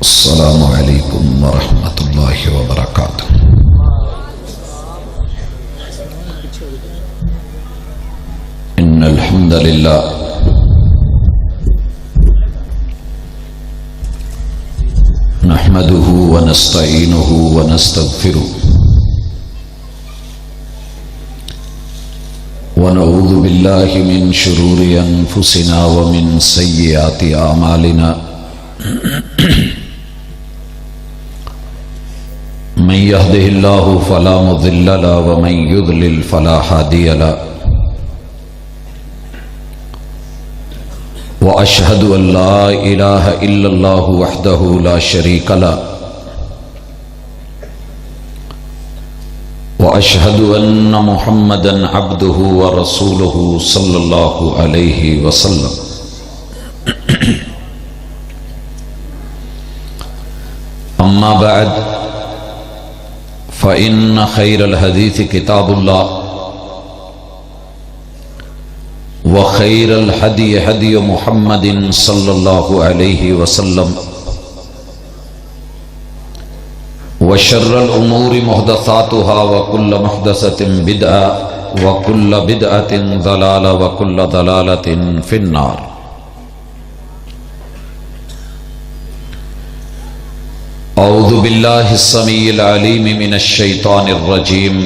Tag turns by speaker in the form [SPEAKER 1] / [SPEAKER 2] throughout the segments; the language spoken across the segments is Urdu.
[SPEAKER 1] السلام علیکم ورحمۃ اللہ وبرکاتہ۔ ان الحمد للہ نحمده ونستعینه ونستغفره ونعوذ باللہ من شرور انفسنا ومن سیئات اعمالنا من يهده الله فلا مضل له ومن يضلل فلا هادي له وأشهد أن لا إله إلا الله وحده لا شريك له وأشهد أن محمدا عبده ورسوله صلى الله عليه وسلم۔ أما بعد فإن خير الحديث كتاب الله وخير الهدي هدي محمد صلى الله عليه وسلم وشر الأمور محدثاتها وكل محدثة بدعة وكل بدعة ضلالة وكل ضلالة في النار۔ اعوذ باللہ السمیع العلیم من الشیطان الرجیم۔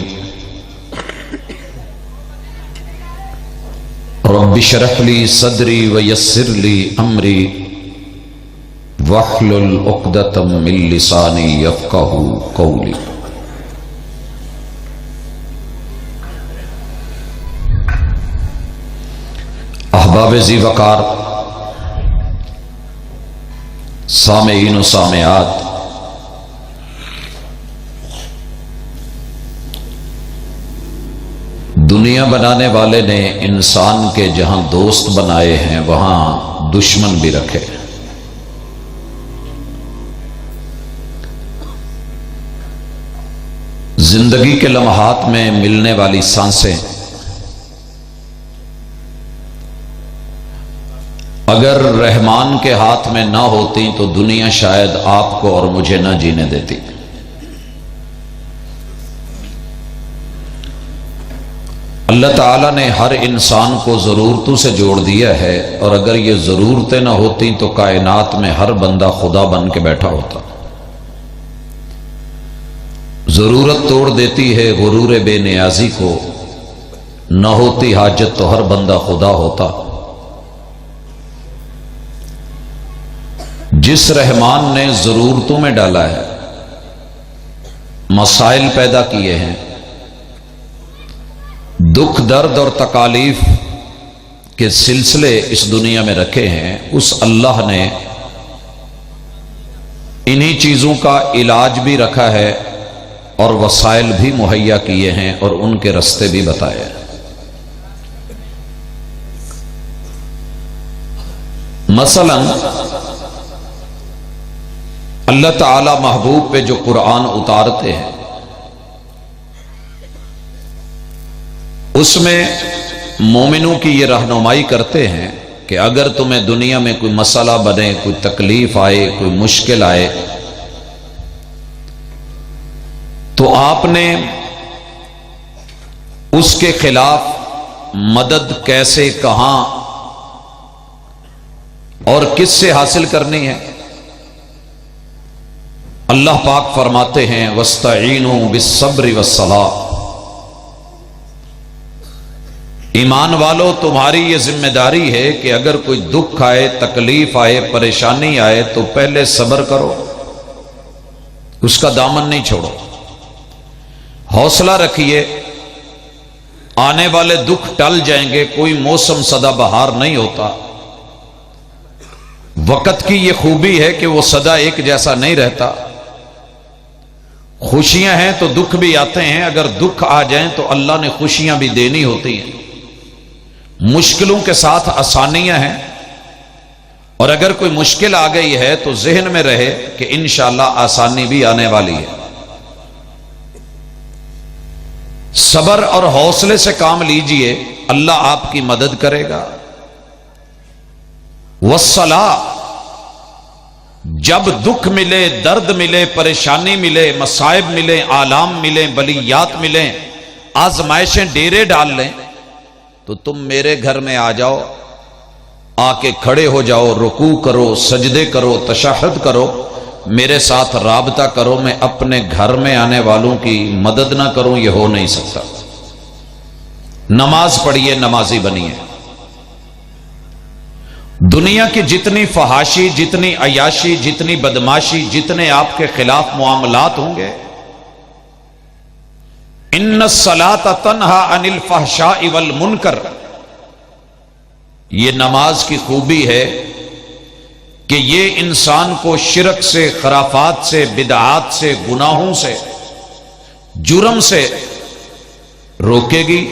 [SPEAKER 1] رب اشرح لی صدری ویسر لی امری واحلل عقدۃ من لسانی یفقہوا قولی۔ احباب ذی وقار، سامعین و سامعات، دنیا بنانے والے نے انسان کے جہاں دوست بنائے ہیں وہاں دشمن بھی رکھے۔ زندگی کے لمحات میں ملنے والی سانسیں اگر رحمان کے ہاتھ میں نہ ہوتی تو دنیا شاید آپ کو اور مجھے نہ جینے دیتی۔ اللہ تعالیٰ نے ہر انسان کو ضرورتوں سے جوڑ دیا ہے، اور اگر یہ ضرورتیں نہ ہوتی تو کائنات میں ہر بندہ خدا بن کے بیٹھا ہوتا۔ ضرورت توڑ دیتی ہے غرور بے نیازی کو، نہ ہوتی حاجت تو ہر بندہ خدا ہوتا۔ جس رحمان نے ضرورتوں میں ڈالا ہے، مسائل پیدا کیے ہیں، دکھ درد اور تکالیف کے سلسلے اس دنیا میں رکھے ہیں، اس اللہ نے انہی چیزوں کا علاج بھی رکھا ہے اور وسائل بھی مہیا کیے ہیں اور ان کے رستے بھی بتائے ہیں۔ مثلا اللہ تعالی محبوب پہ جو قرآن اتارتے ہیں اس میں مومنوں کی یہ رہنمائی کرتے ہیں کہ اگر تمہیں دنیا میں کوئی مسئلہ بنے، کوئی تکلیف آئے، کوئی مشکل آئے تو آپ نے اس کے خلاف مدد کیسے، کہاں اور کس سے حاصل کرنی ہے۔ اللہ پاک فرماتے ہیں وَاسْتَعِينُوا بِالصَّبْرِ وَالصَّلَاةِ۔ ایمان والو، تمہاری یہ ذمہ داری ہے کہ اگر کوئی دکھ آئے، تکلیف آئے، پریشانی آئے تو پہلے صبر کرو، اس کا دامن نہیں چھوڑو، حوصلہ رکھیے، آنے والے دکھ ٹل جائیں گے۔ کوئی موسم سدا بہار نہیں ہوتا، وقت کی یہ خوبی ہے کہ وہ سدا ایک جیسا نہیں رہتا۔ خوشیاں ہیں تو دکھ بھی آتے ہیں، اگر دکھ آ جائیں تو اللہ نے خوشیاں بھی دینی ہوتی ہیں۔ مشکلوں کے ساتھ آسانیاں ہیں، اور اگر کوئی مشکل آ گئی ہے تو ذہن میں رہے کہ انشاءاللہ آسانی بھی آنے والی ہے۔ صبر اور حوصلے سے کام لیجئے، اللہ آپ کی مدد کرے گا۔ والصلاۃ، جب دکھ ملے، درد ملے، پریشانی ملے، مصائب ملے، آلام ملیں، بلیات ملیں، آزمائشیں ڈیرے ڈال لیں، تو تم میرے گھر میں آ جاؤ، آ کے کھڑے ہو جاؤ، رکوع کرو، سجدے کرو، تشہد کرو، میرے ساتھ رابطہ کرو۔ میں اپنے گھر میں آنے والوں کی مدد نہ کروں، یہ ہو نہیں سکتا۔ نماز پڑھیے، نمازی بنیے۔ دنیا کی جتنی فحاشی، جتنی عیاشی، جتنی بدماشی، جتنے آپ کے خلاف معاملات ہوں گے، ان الصلاۃ تنہی عن الفحشاء والمنکر، یہ نماز کی خوبی ہے کہ یہ انسان کو شرک سے، خرافات سے، بدعات سے، گناہوں سے، جرم سے روکے گی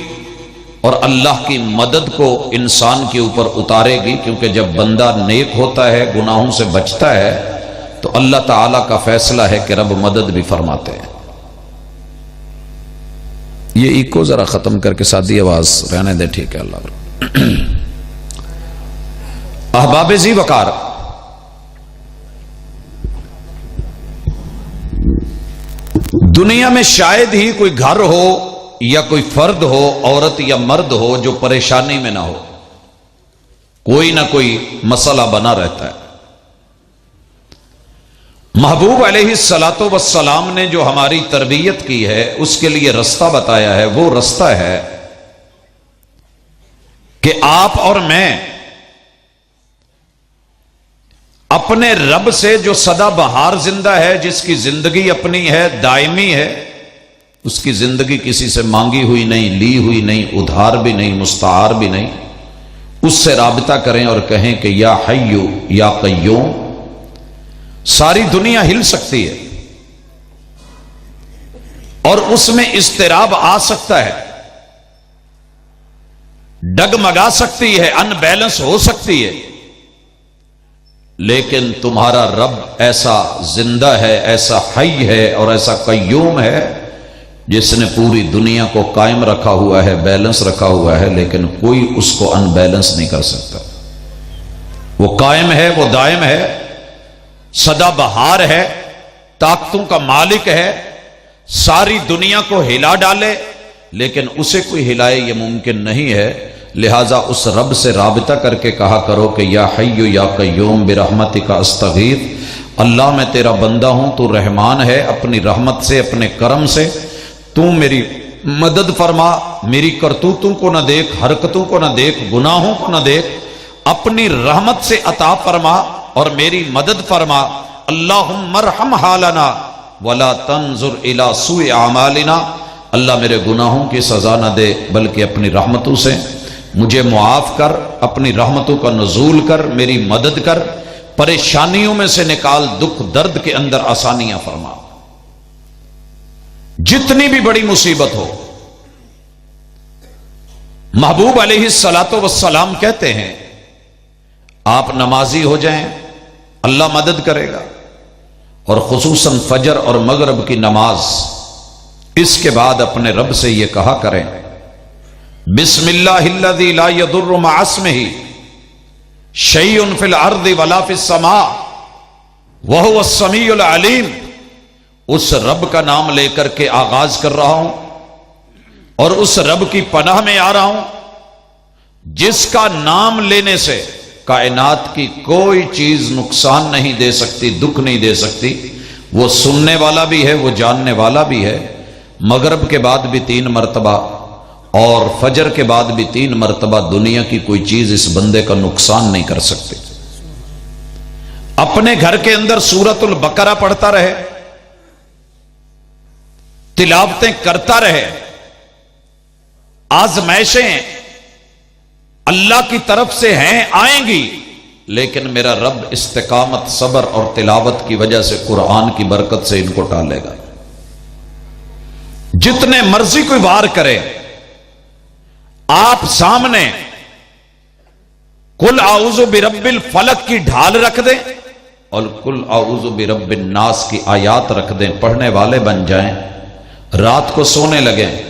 [SPEAKER 1] اور اللہ کی مدد کو انسان کے اوپر اتارے گی، کیونکہ جب بندہ نیک ہوتا ہے، گناہوں سے بچتا ہے، تو اللہ تعالیٰ کا فیصلہ ہے کہ رب مدد بھی فرماتے ہیں۔ یہ ایکو ذرا ختم کر کے سادی آواز رہنے دے، ٹھیک ہے؟ اللہ احباب ذی وقار، دنیا میں شاید ہی کوئی گھر ہو یا کوئی فرد ہو، عورت یا مرد ہو، جو پریشانی میں نہ ہو، کوئی نہ کوئی مسئلہ بنا رہتا ہے۔ محبوب علیہ الصلاۃ والسلام نے جو ہماری تربیت کی ہے، اس کے لیے رستہ بتایا ہے، وہ رستہ ہے کہ آپ اور میں اپنے رب سے جو سدا بہار زندہ ہے، جس کی زندگی اپنی ہے، دائمی ہے، اس کی زندگی کسی سے مانگی ہوئی نہیں، لی ہوئی نہیں، ادھار بھی نہیں، مستعار بھی نہیں، اس سے رابطہ کریں اور کہیں کہ یا حیو یا قیوم۔ ساری دنیا ہل سکتی ہے اور اس میں اضطراب آ سکتا ہے، ڈگمگا سکتی ہے، ان بیلنس ہو سکتی ہے، لیکن تمہارا رب ایسا زندہ ہے، ایسا حی ہے اور ایسا قیوم ہے، جس نے پوری دنیا کو قائم رکھا ہوا ہے، بیلنس رکھا ہوا ہے، لیکن کوئی اس کو ان بیلنس نہیں کر سکتا۔ وہ قائم ہے، وہ دائم ہے، سدا بہار ہے، طاقتوں کا مالک ہے، ساری دنیا کو ہلا ڈالے، لیکن اسے کوئی ہلائے یہ ممکن نہیں ہے۔ لہذا اس رب سے رابطہ کر کے کہا کرو کہ یا حیو یا قیوم برحمتک استغیث، اللہ میں تیرا بندہ ہوں، تو رحمان ہے، اپنی رحمت سے، اپنے کرم سے تو میری مدد فرما، میری کرتوتوں کو نہ دیکھ، حرکتوں کو نہ دیکھ، گناہوں کو نہ دیکھ، اپنی رحمت سے عطا فرما اور میری مدد فرما۔ اللہم ارحم حالنا ولا تنظر الی سوء اعمالنا، اللہ میرے گناہوں کی سزا نہ دے، بلکہ اپنی رحمتوں سے مجھے معاف کر، اپنی رحمتوں کا نزول کر، میری مدد کر، پریشانیوں میں سے نکال، دکھ درد کے اندر آسانیاں فرما۔ جتنی بھی بڑی مصیبت ہو، محبوب علیہ الصلاۃ والسلام کہتے ہیں آپ نمازی ہو جائیں، اللہ مدد کرے گا، اور خصوصاً فجر اور مغرب کی نماز، اس کے بعد اپنے رب سے یہ کہا کریں بسم اللہ الذی لا یضر مع اسمہ شیء فی الارض ولا فی السماء وہو السمیع العلیم۔ اس رب کا نام لے کر کے آغاز کر رہا ہوں اور اس رب کی پناہ میں آ رہا ہوں جس کا نام لینے سے کائنات کی کوئی چیز نقصان نہیں دے سکتی، دکھ نہیں دے سکتی۔ وہ سننے والا بھی ہے، وہ جاننے والا بھی ہے۔ مغرب کے بعد بھی 3 مرتبہ اور فجر کے بعد بھی 3 مرتبہ دنیا کی کوئی چیز اس بندے کا نقصان نہیں کر سکتی۔ اپنے گھر کے اندر سورۃ البقرہ پڑھتا رہے، تلاوتیں کرتا رہے، آزمائشیں اللہ کی طرف سے ہیں، آئیں گی، لیکن میرا رب استقامت، صبر اور تلاوت کی وجہ سے، قرآن کی برکت سے ان کو ٹالے گا۔ جتنے مرضی کوئی وار کرے، آپ سامنے قل اعوذ برب الفلق کی ڈھال رکھ دیں اور قل اعوذ برب الناس کی آیات رکھ دیں، پڑھنے والے بن جائیں، رات کو سونے لگیں،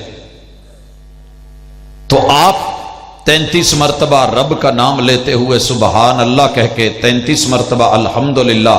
[SPEAKER 1] تو آپ 33 مرتبہ رب کا نام لیتے ہوئے سبحان اللہ کہہ کے، 33 مرتبہ الحمدللہ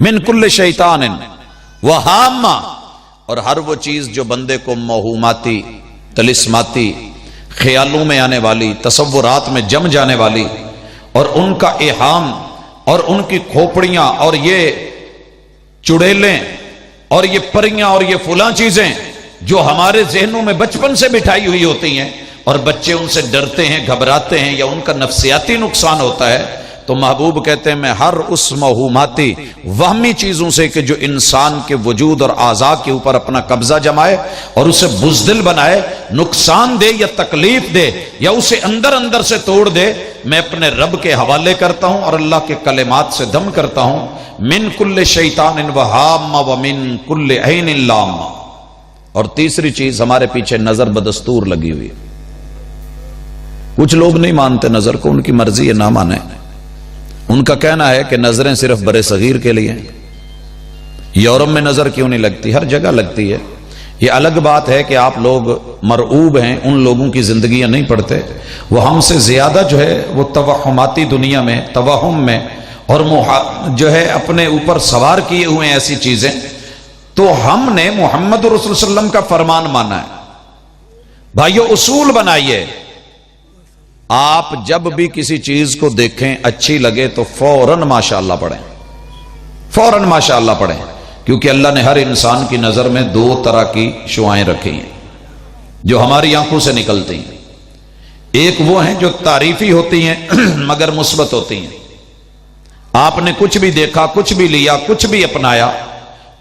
[SPEAKER 1] من کل شیطان وہامہ، اور ہر وہ چیز جو بندے کو موہوماتی، طلسماتی، خیالوں میں آنے والی، تصورات میں جم جانے والی، اور ان کا ایہام اور ان کی کھوپڑیاں اور یہ چڑیلیں اور یہ پریاں اور یہ فلاں چیزیں جو ہمارے ذہنوں میں بچپن سے بٹھائی ہوئی ہوتی ہیں اور بچے ان سے ڈرتے ہیں، گھبراتے ہیں، یا ان کا نفسیاتی نقصان ہوتا ہے، تو محبوب کہتے ہیں میں ہر اس موہوماتی وہمی چیزوں سے کہ جو انسان کے وجود اور اعضاء کے اوپر اپنا قبضہ جمائے اور اسے بزدل بنائے، نقصان دے یا تکلیف دے یا اسے اندر اندر سے توڑ دے، میں اپنے رب کے حوالے کرتا ہوں اور اللہ کے کلمات سے دم کرتا ہوں، من کل شیطان وہامہ ومن کل عین لامہ۔ اور تیسری چیز، ہمارے پیچھے نظر بدستور لگی ہوئی، کچھ لوگ نہیں مانتے نظر کو، ان کی مرضی ہے نہ مانے، ان کا کہنا ہے کہ نظریں صرف برے صغیر کے لیے ہیں۔ یورپ میں نظر کیوں نہیں لگتی؟ ہر جگہ لگتی ہے۔ یہ الگ بات ہے کہ آپ لوگ مرعوب ہیں، ان لوگوں کی زندگیاں نہیں پڑھتے، وہ ہم سے زیادہ جو ہے وہ توہماتی دنیا میں، توہم میں، اور جو ہے اپنے اوپر سوار کیے ہوئے ہیں ایسی چیزیں۔ تو ہم نے محمد رسول صلی اللہ علیہ وسلم کا فرمان مانا ہے۔ بھائیو اصول بنائیے، آپ جب بھی کسی چیز کو دیکھیں اچھی لگے تو فوراً ماشاءاللہ پڑھیں، فوراً ماشاءاللہ پڑھیں، کیونکہ اللہ نے ہر انسان کی نظر میں دو طرح کی شعائیں رکھی ہیں جو ہماری آنکھوں سے نکلتی ہیں۔ ایک وہ ہیں جو تعریفی ہوتی ہیں مگر مثبت ہوتی ہیں۔ آپ نے کچھ بھی دیکھا، کچھ بھی لیا، کچھ بھی اپنایا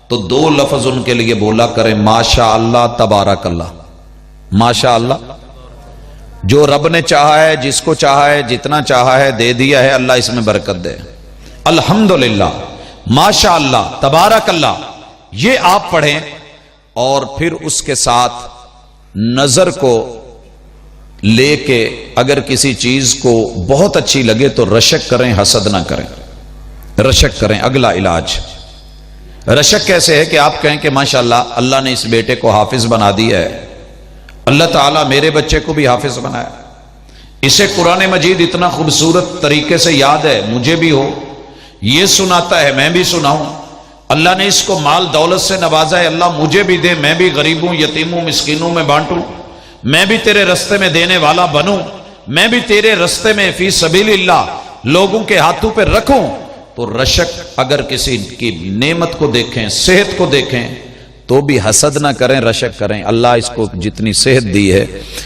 [SPEAKER 1] تو دو لفظ ان کے لیے بولا کریں، ماشاءاللہ، تبارک اللہ۔ ماشاءاللہ، جو رب نے چاہا ہے، جس کو چاہا ہے، جتنا چاہا ہے دے دیا ہے، اللہ اس میں برکت دے۔ الحمدللہ، ماشاءاللہ، تبارک اللہ، یہ آپ پڑھیں، اور پھر اس کے ساتھ نظر کو لے کے اگر کسی چیز کو بہت اچھی لگے تو رشک کریں، حسد نہ کریں، رشک کریں۔ اگلا علاج رشک کیسے ہے کہ آپ کہیں کہ ماشاءاللہ اللہ نے اس بیٹے کو حافظ بنا دیا ہے، اللہ تعالیٰ میرے بچے کو بھی حافظ بنایا، اسے قرآن مجید اتنا خوبصورت طریقے سے یاد ہے، مجھے بھی ہو، یہ سناتا ہے میں بھی سناؤں، اللہ نے اس کو مال دولت سے نوازا ہے، اللہ مجھے بھی دے، میں بھی غریبوں، یتیموں، مسکینوں میں بانٹوں، میں بھی تیرے رستے میں دینے والا بنوں، میں بھی تیرے رستے میں فی سبیل اللہ لوگوں کے ہاتھوں پہ رکھوں۔ تو رشک اگر کسی کی نعمت کو دیکھیں، صحت کو دیکھیں تو بھی حسد نہ کریں، رشک کریں، اللہ اس کو جتنی صحت دی ہے،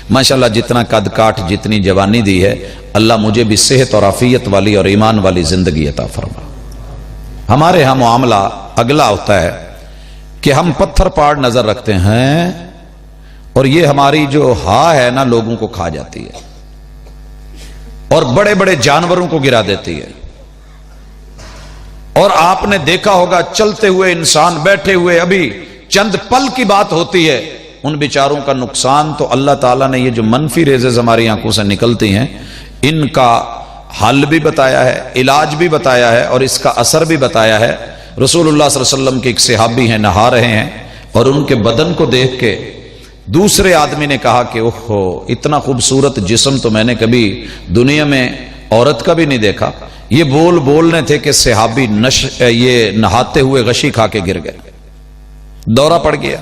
[SPEAKER 1] ماشاءاللہ جتنا قد کاٹ، جتنی جوانی دی ہے، اللہ مجھے بھی صحت اور عافیت والی اور ایمان والی زندگی عطا فرما۔ ہمارے ہاں معاملہ اگلا ہوتا ہے کہ ہم پتھر پاڑ نظر رکھتے ہیں اور یہ ہماری جو ہے نا لوگوں کو کھا جاتی ہے اور بڑے بڑے جانوروں کو گرا دیتی ہے۔ اور آپ نے دیکھا ہوگا چلتے ہوئے انسان بیٹھے ہوئے، ابھی چند پل کی بات ہوتی ہے، ان بیچاروں کا نقصان تو اللہ تعالیٰ نے یہ جو منفی ریزز ہماری آنکھوں سے نکلتی ہیں ان کا حل بھی بتایا ہے، علاج بھی بتایا ہے، اور اس کا اثر بھی بتایا ہے۔ رسول اللہ صلی اللہ علیہ وسلم کے ایک صحابی ہیں، نہا رہے ہیں، اور ان کے بدن کو دیکھ کے دوسرے آدمی نے کہا کہ اوہو، اتنا خوبصورت جسم تو میں نے کبھی دنیا میں عورت کا بھی نہیں دیکھا۔ یہ بولنے تھے کہ صحابی یہ نہاتے ہوئے غشی کھا کے گر گئے، دورہ پڑ گیا۔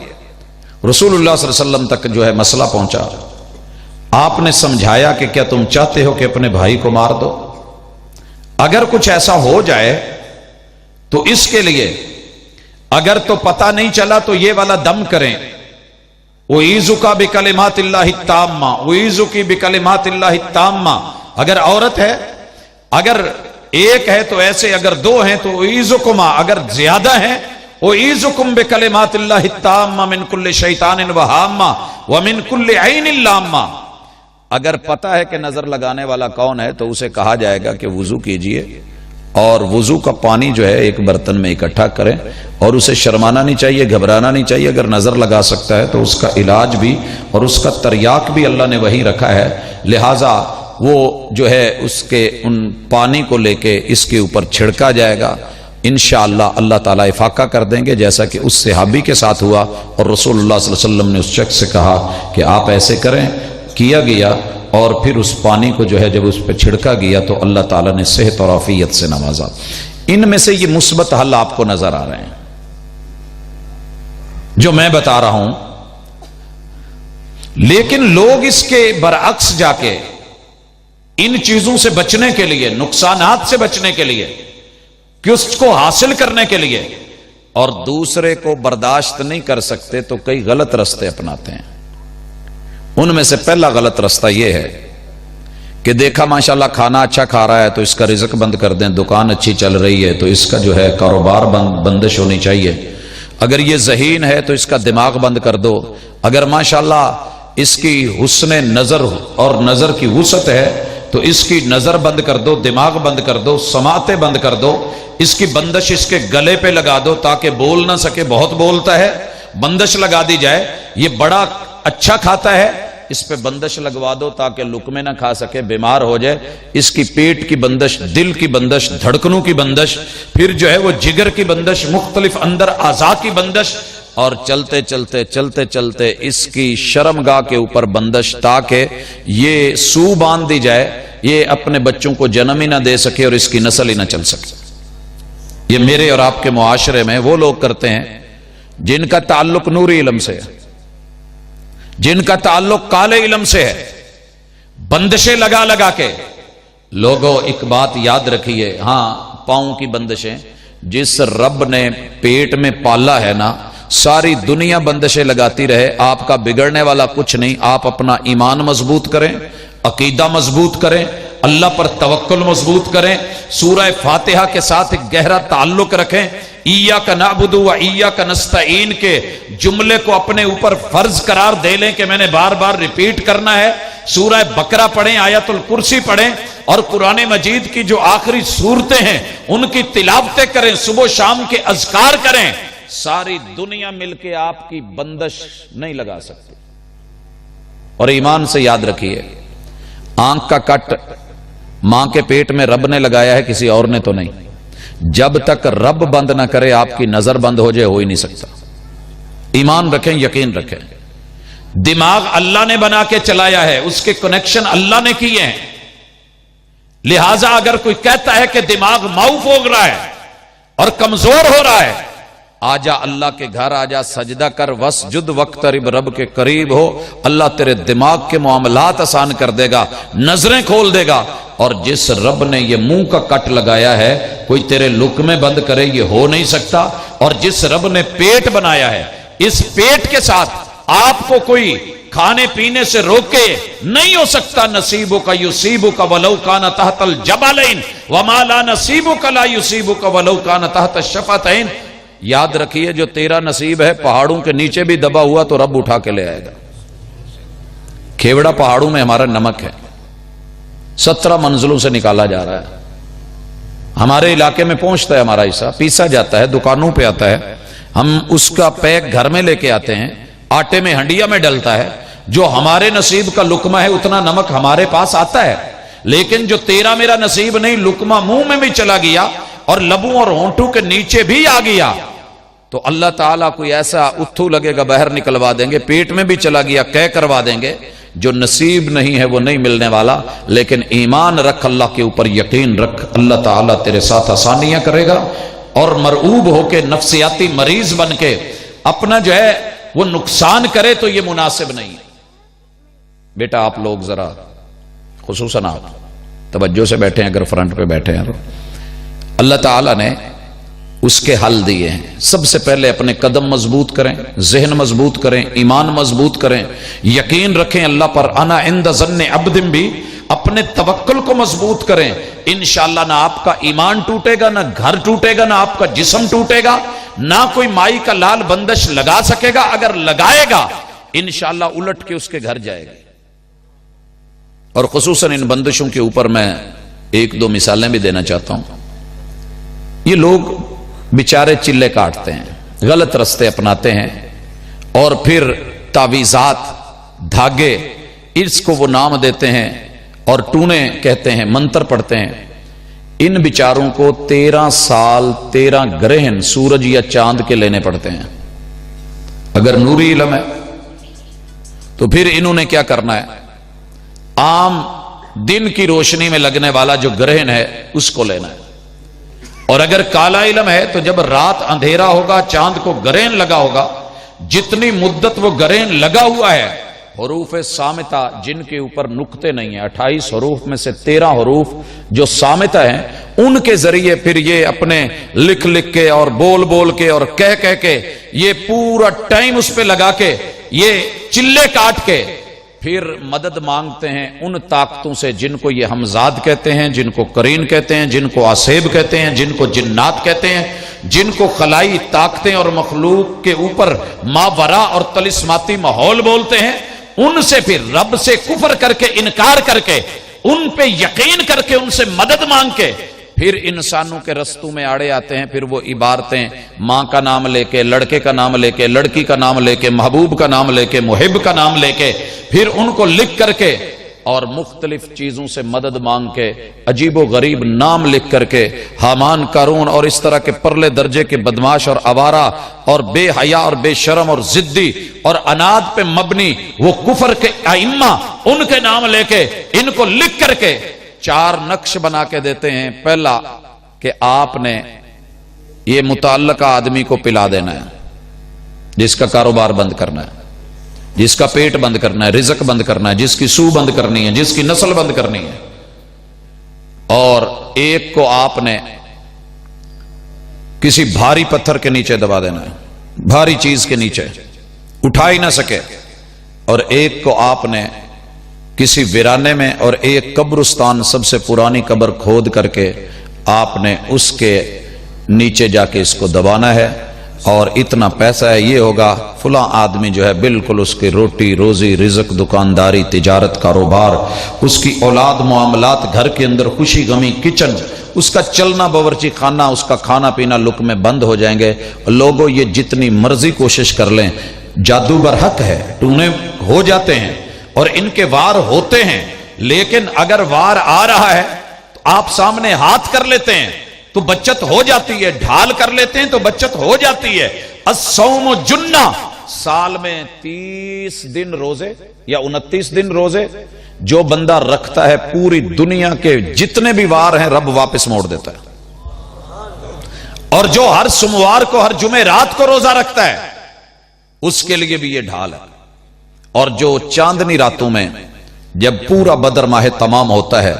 [SPEAKER 1] رسول اللہ صلی اللہ علیہ وسلم تک جو ہے مسئلہ پہنچا، آپ نے سمجھایا کہ کیا تم چاہتے ہو کہ اپنے بھائی کو مار دو؟ اگر کچھ ایسا ہو جائے تو اس کے لیے اگر تو پتہ نہیں چلا تو یہ والا دم کریں، اعیذک بکلمات اللہ التامہ، اعیذک بکلمات اللہ التامہ۔ اگر عورت ہے، اگر ایک ہے تو ایسے، اگر دو ہیں تو اعیذکما، اگر زیادہ ہیں اعیذکم بکلمات اللہ التامہ من کل شیطان وہامہ ومن کل عین لامہ۔ اگر پتہ ہے کہ نظر لگانے والا کون ہے تو اسے کہا جائے گا کہ وضو کیجئے، اور وضو کا پانی جو ہے ایک برتن میں اکٹھا کریں، اور اسے شرمانا نہیں چاہیے، گھبرانا نہیں چاہیے۔ اگر نظر لگا سکتا ہے تو اس کا علاج بھی اور اس کا تریاق بھی اللہ نے وہی رکھا ہے، لہٰذا وہ جو ہے اس کے ان پانی کو لے کے اس کے اوپر چھڑکا جائے گا، انشاءاللہ اللہ تعالیٰ افاقہ کر دیں گے، جیسا کہ اس صحابی کے ساتھ ہوا، اور رسول اللہ صلی اللہ علیہ وسلم نے اس شخص سے کہا کہ آپ ایسے کریں، کیا گیا، اور پھر اس پانی کو جو ہے جب اس پہ چھڑکا گیا تو اللہ تعالیٰ نے صحت اور عافیت سے نوازا۔ ان میں سے یہ مثبت حل آپ کو نظر آ رہے ہیں جو میں بتا رہا ہوں، لیکن لوگ اس کے برعکس جا کے ان چیزوں سے بچنے کے لیے، نقصانات سے بچنے کے لیے، کہ اس کو حاصل کرنے کے لیے اور دوسرے کو برداشت نہیں کر سکتے تو کئی غلط راستے اپناتے ہیں۔ ان میں سے پہلا غلط راستہ یہ ہے کہ دیکھا ماشاءاللہ کھانا اچھا کھا رہا ہے تو اس کا رزق بند کر دیں، دکان اچھی چل رہی ہے تو اس کا جو ہے کاروبار بندش ہونی چاہیے، اگر یہ ذہین ہے تو اس کا دماغ بند کر دو، اگر ماشاءاللہ اس کی حسن نظر اور نظر کی وسعت ہے تو اس کی نظر بند کر دو، دماغ بند کر دو، سماعتیں بند کر دو، اس کی بندش اس کے گلے پہ لگا دو تاکہ بول نہ سکے، بہت بولتا ہے، بندش لگا دی جائے، یہ بڑا اچھا کھاتا ہے، اس پہ بندش لگوا دو تاکہ لقمے نہ کھا سکے، بیمار ہو جائے، اس کی پیٹ کی بندش، دل کی بندش، دھڑکنوں کی بندش، پھر جو ہے وہ جگر کی بندش، مختلف اندر اعضاء کی بندش، اور چلتے چلتے چلتے چلتے اس کی شرمگاہ کے اوپر بندش، تاکہ یہ سو باندھ دی جائے، یہ اپنے بچوں کو جنم ہی نہ دے سکے اور اس کی نسل ہی نہ چل سکے۔ یہ میرے اور آپ کے معاشرے میں وہ لوگ کرتے ہیں جن کا تعلق نوری علم سے ہے، جن کا تعلق کالے علم سے ہے، بندشیں لگا لگا کے۔ لوگوں ایک بات یاد رکھیے، ہاں پاؤں کی بندشیں، جس رب نے پیٹ میں پالا ہے نا، ساری دنیا بندشیں لگاتی رہے، آپ کا بگڑنے والا کچھ نہیں۔ آپ اپنا ایمان مضبوط کریں، عقیدہ مضبوط کریں، اللہ پر توکل مضبوط کریں، سورہ فاتحہ کے ساتھ ایک گہرا تعلق رکھیں، ایاک نعبد و ایاک نستعین کے جملے کو اپنے اوپر فرض قرار دے لیں کہ میں نے بار بار ریپیٹ کرنا ہے، سورہ بقرہ پڑھیں، آیت الکرسی پڑھیں، اور قرآن مجید کی جو آخری صورتیں ہیں ان کی تلاوتیں کریں، صبح شام کے اذکار کریں۔ ساری دنیا مل کے آپ کی بندش نہیں لگا سکتی۔ اور ایمان سے یاد رکھیے، آنکھ کا کٹ ماں کے پیٹ میں رب نے لگایا ہے، کسی اور نے تو نہیں۔ جب تک رب بند نہ کرے آپ کی نظر بند ہو جائے، ہو ہی نہیں سکتا۔ ایمان رکھیں، یقین رکھیں، دماغ اللہ نے بنا کے چلایا ہے، اس کے کنیکشن اللہ نے کیے ہیں، لہذا اگر کوئی کہتا ہے کہ دماغ معاف ہو رہا ہے اور کمزور ہو رہا ہے، آجا اللہ کے گھر، آجا سجدہ کر، وسجد وقترب، رب کے قریب ہو، اللہ تیرے دماغ کے معاملات آسان کر دے گا، نظریں کھول دے گا۔ اور جس رب نے یہ منہ کا کٹ لگایا ہے، کوئی تیرے لقمے بند کرے یہ ہو نہیں سکتا۔ اور جس رب نے پیٹ بنایا ہے، اس پیٹ کے ساتھ آپ کو کوئی کھانے پینے سے روکے نہیں ہو سکتا۔ نصیبک یصیبک ولو کان تحت الجبلین وما لا نصیبک لا یصیبک ولو کان تحت الشفتین۔ یاد رکھیے، جو تیرا نصیب ہے پہاڑوں کے نیچے بھی دبا ہوا تو رب اٹھا کے لے آئے گا۔ کھیوڑا پہاڑوں میں ہمارا نمک ہے، 17 منزلوں سے نکالا جا رہا ہے، ہمارے علاقے میں پہنچتا ہے، ہمارا حصہ پیسا جاتا ہے، دکانوں پہ آتا ہے، ہم اس کا پیک گھر میں لے کے آتے ہیں، آٹے میں ہنڈیا میں ڈلتا ہے، جو ہمارے نصیب کا لقمہ ہے اتنا نمک ہمارے پاس آتا ہے، لیکن جو تیرا میرا نصیب نہیں، لقمہ منہ میں بھی چلا گیا اور لبوں اور ہونٹوں کے نیچے بھی آ گیا، تو اللہ تعالیٰ کوئی ایسا اتھو لگے گا باہر نکلوا دیں گے، پیٹ میں بھی چلا گیا قے کروا دیں گے۔ جو نصیب نہیں ہے وہ نہیں ملنے والا، لیکن ایمان رکھ، اللہ کے اوپر یقین رکھ، اللہ تعالیٰ تیرے ساتھ آسانیاں کرے گا۔ اور مرعوب ہو کے، نفسیاتی مریض بن کے اپنا جو ہے وہ نقصان کرے تو یہ مناسب نہیں۔ بیٹا آپ لوگ ذرا، خصوصاً آپ توجہ سے بیٹھے ہیں، اگر فرنٹ پہ بیٹھے ہیں تو اللہ تعالیٰ نے اس کے حل دیے ہیں۔ سب سے پہلے اپنے قدم مضبوط کریں، ذہن مضبوط کریں، ایمان مضبوط کریں، یقین رکھیں اللہ پر، انا عند ظن عبد بھی، اپنے توکل کو مضبوط کریں۔ انشاءاللہ نہ آپ کا ایمان ٹوٹے گا، نہ گھر ٹوٹے گا، نہ آپ کا جسم ٹوٹے گا، نہ کوئی مائی کا لال بندش لگا سکے گا، اگر لگائے گا انشاءاللہ الٹ کے اس کے گھر جائے گا۔ اور خصوصاً ان بندشوں کے اوپر میں ایک دو مثالیں بھی دینا چاہتا ہوں۔ یہ لوگ بیچارے چلے کاٹتے ہیں، غلط رستے اپناتے ہیں، اور پھر تعویذات، دھاگے، اس کو وہ نام دیتے ہیں اور ٹونے کہتے ہیں، منتر پڑھتے ہیں۔ ان بیچاروں کو 13 سال 13 گرہن سورج یا چاند کے لینے پڑتے ہیں۔ اگر نوری علم ہے تو پھر انہوں نے کیا کرنا ہے، عام دن کی روشنی میں لگنے والا جو گرہن ہے اس کو لینا ہے۔ اور اگر کالا علم ہے تو جب رات اندھیرا ہوگا، چاند کو گرین لگا ہوگا، جتنی مدت وہ گرین لگا ہوا ہے، حروف صامتہ جن کے اوپر نقطے نہیں ہیں، 28 حروف میں سے 13 حروف جو صامتہ ہیں، ان کے ذریعے پھر یہ اپنے لکھ لکھ کے اور بول بول کے اور کہہ کے یہ پورا ٹائم اس پہ لگا کے یہ چلے کاٹ کے پھر مدد مانگتے ہیں ان طاقتوں سے جن کو یہ ہمزاد کہتے ہیں، جن کو قرین کہتے ہیں، جن کو آسیب کہتے ہیں، جن کو جنات کہتے ہیں، جن کو خلائی طاقتیں اور مخلوق کے اوپر ماورا اور طلسماتی ماحول بولتے ہیں، ان سے پھر رب سے کفر کر کے، انکار کر کے، ان پہ یقین کر کے، ان سے مدد مانگ کے پھر انسانوں کے رستوں میں آڑے آتے ہیں۔ پھر وہ عبارتیں ماں کا نام لے کے، لڑکے کا نام لے کے، لڑکی کا نام لے کے، محبوب کا نام لے کے، محب کا نام لے کے، پھر ان کو لکھ کر کے اور مختلف چیزوں سے مدد مانگ کے، عجیب و غریب نام لکھ کر کے، حامان، قارون اور اس طرح کے پرلے درجے کے بدماش اور آوارہ اور بے حیا اور بے شرم اور ضدی اور اناد پہ مبنی وہ کفر کے ائمہ، ان کے نام لے کے ان کو لکھ کر کے 4 نقش بنا کے دیتے ہیں۔ پہلا کہ آپ نے یہ متعلقہ آدمی کو پلا دینا ہے، جس کا کاروبار بند کرنا ہے، جس کا پیٹ بند کرنا ہے، رزق بند کرنا ہے، جس کی سو بند کرنی ہے، جس کی نسل بند کرنی ہے۔ اور ایک کو آپ نے کسی بھاری پتھر کے نیچے دبا دینا ہے، بھاری چیز کے نیچے اٹھا ہی نہ سکے، اور ایک کو آپ نے کسی ویرانے میں اور ایک قبرستان سب سے پرانی قبر کھود کر کے آپ نے اس کے نیچے جا کے اس کو دبانا ہے، اور اتنا پیسہ ہے، یہ ہوگا فلاں آدمی جو ہے بالکل اس کی روٹی روزی رزق دکانداری تجارت کاروبار اس کی اولاد معاملات گھر کے اندر خوشی غمی کچن اس کا چلنا باورچی خانہ اس کا کھانا پینا لک میں بند ہو جائیں گے۔ لوگوں یہ جتنی مرضی کوشش کر لیں، جادو برحق ہے، ٹونے ہو جاتے ہیں اور ان کے وار ہوتے ہیں، لیکن اگر وار آ رہا ہے تو آپ سامنے ہاتھ کر لیتے ہیں تو بچت ہو جاتی ہے، ڈھال کر لیتے ہیں تو بچت ہو جاتی ہے۔ الصوم جنہ، سال میں 30 دن روزے یا 29 دن روزے جو بندہ رکھتا ہے پوری دنیا کے جتنے بھی وار ہیں رب واپس موڑ دیتا ہے، اور جو ہر سوموار کو ہر جمعرات کو روزہ رکھتا ہے اس کے لیے بھی یہ ڈھال ہے۔ اور جو چاندنی راتوں میں جب پورا بدر ماہ تمام ہوتا ہے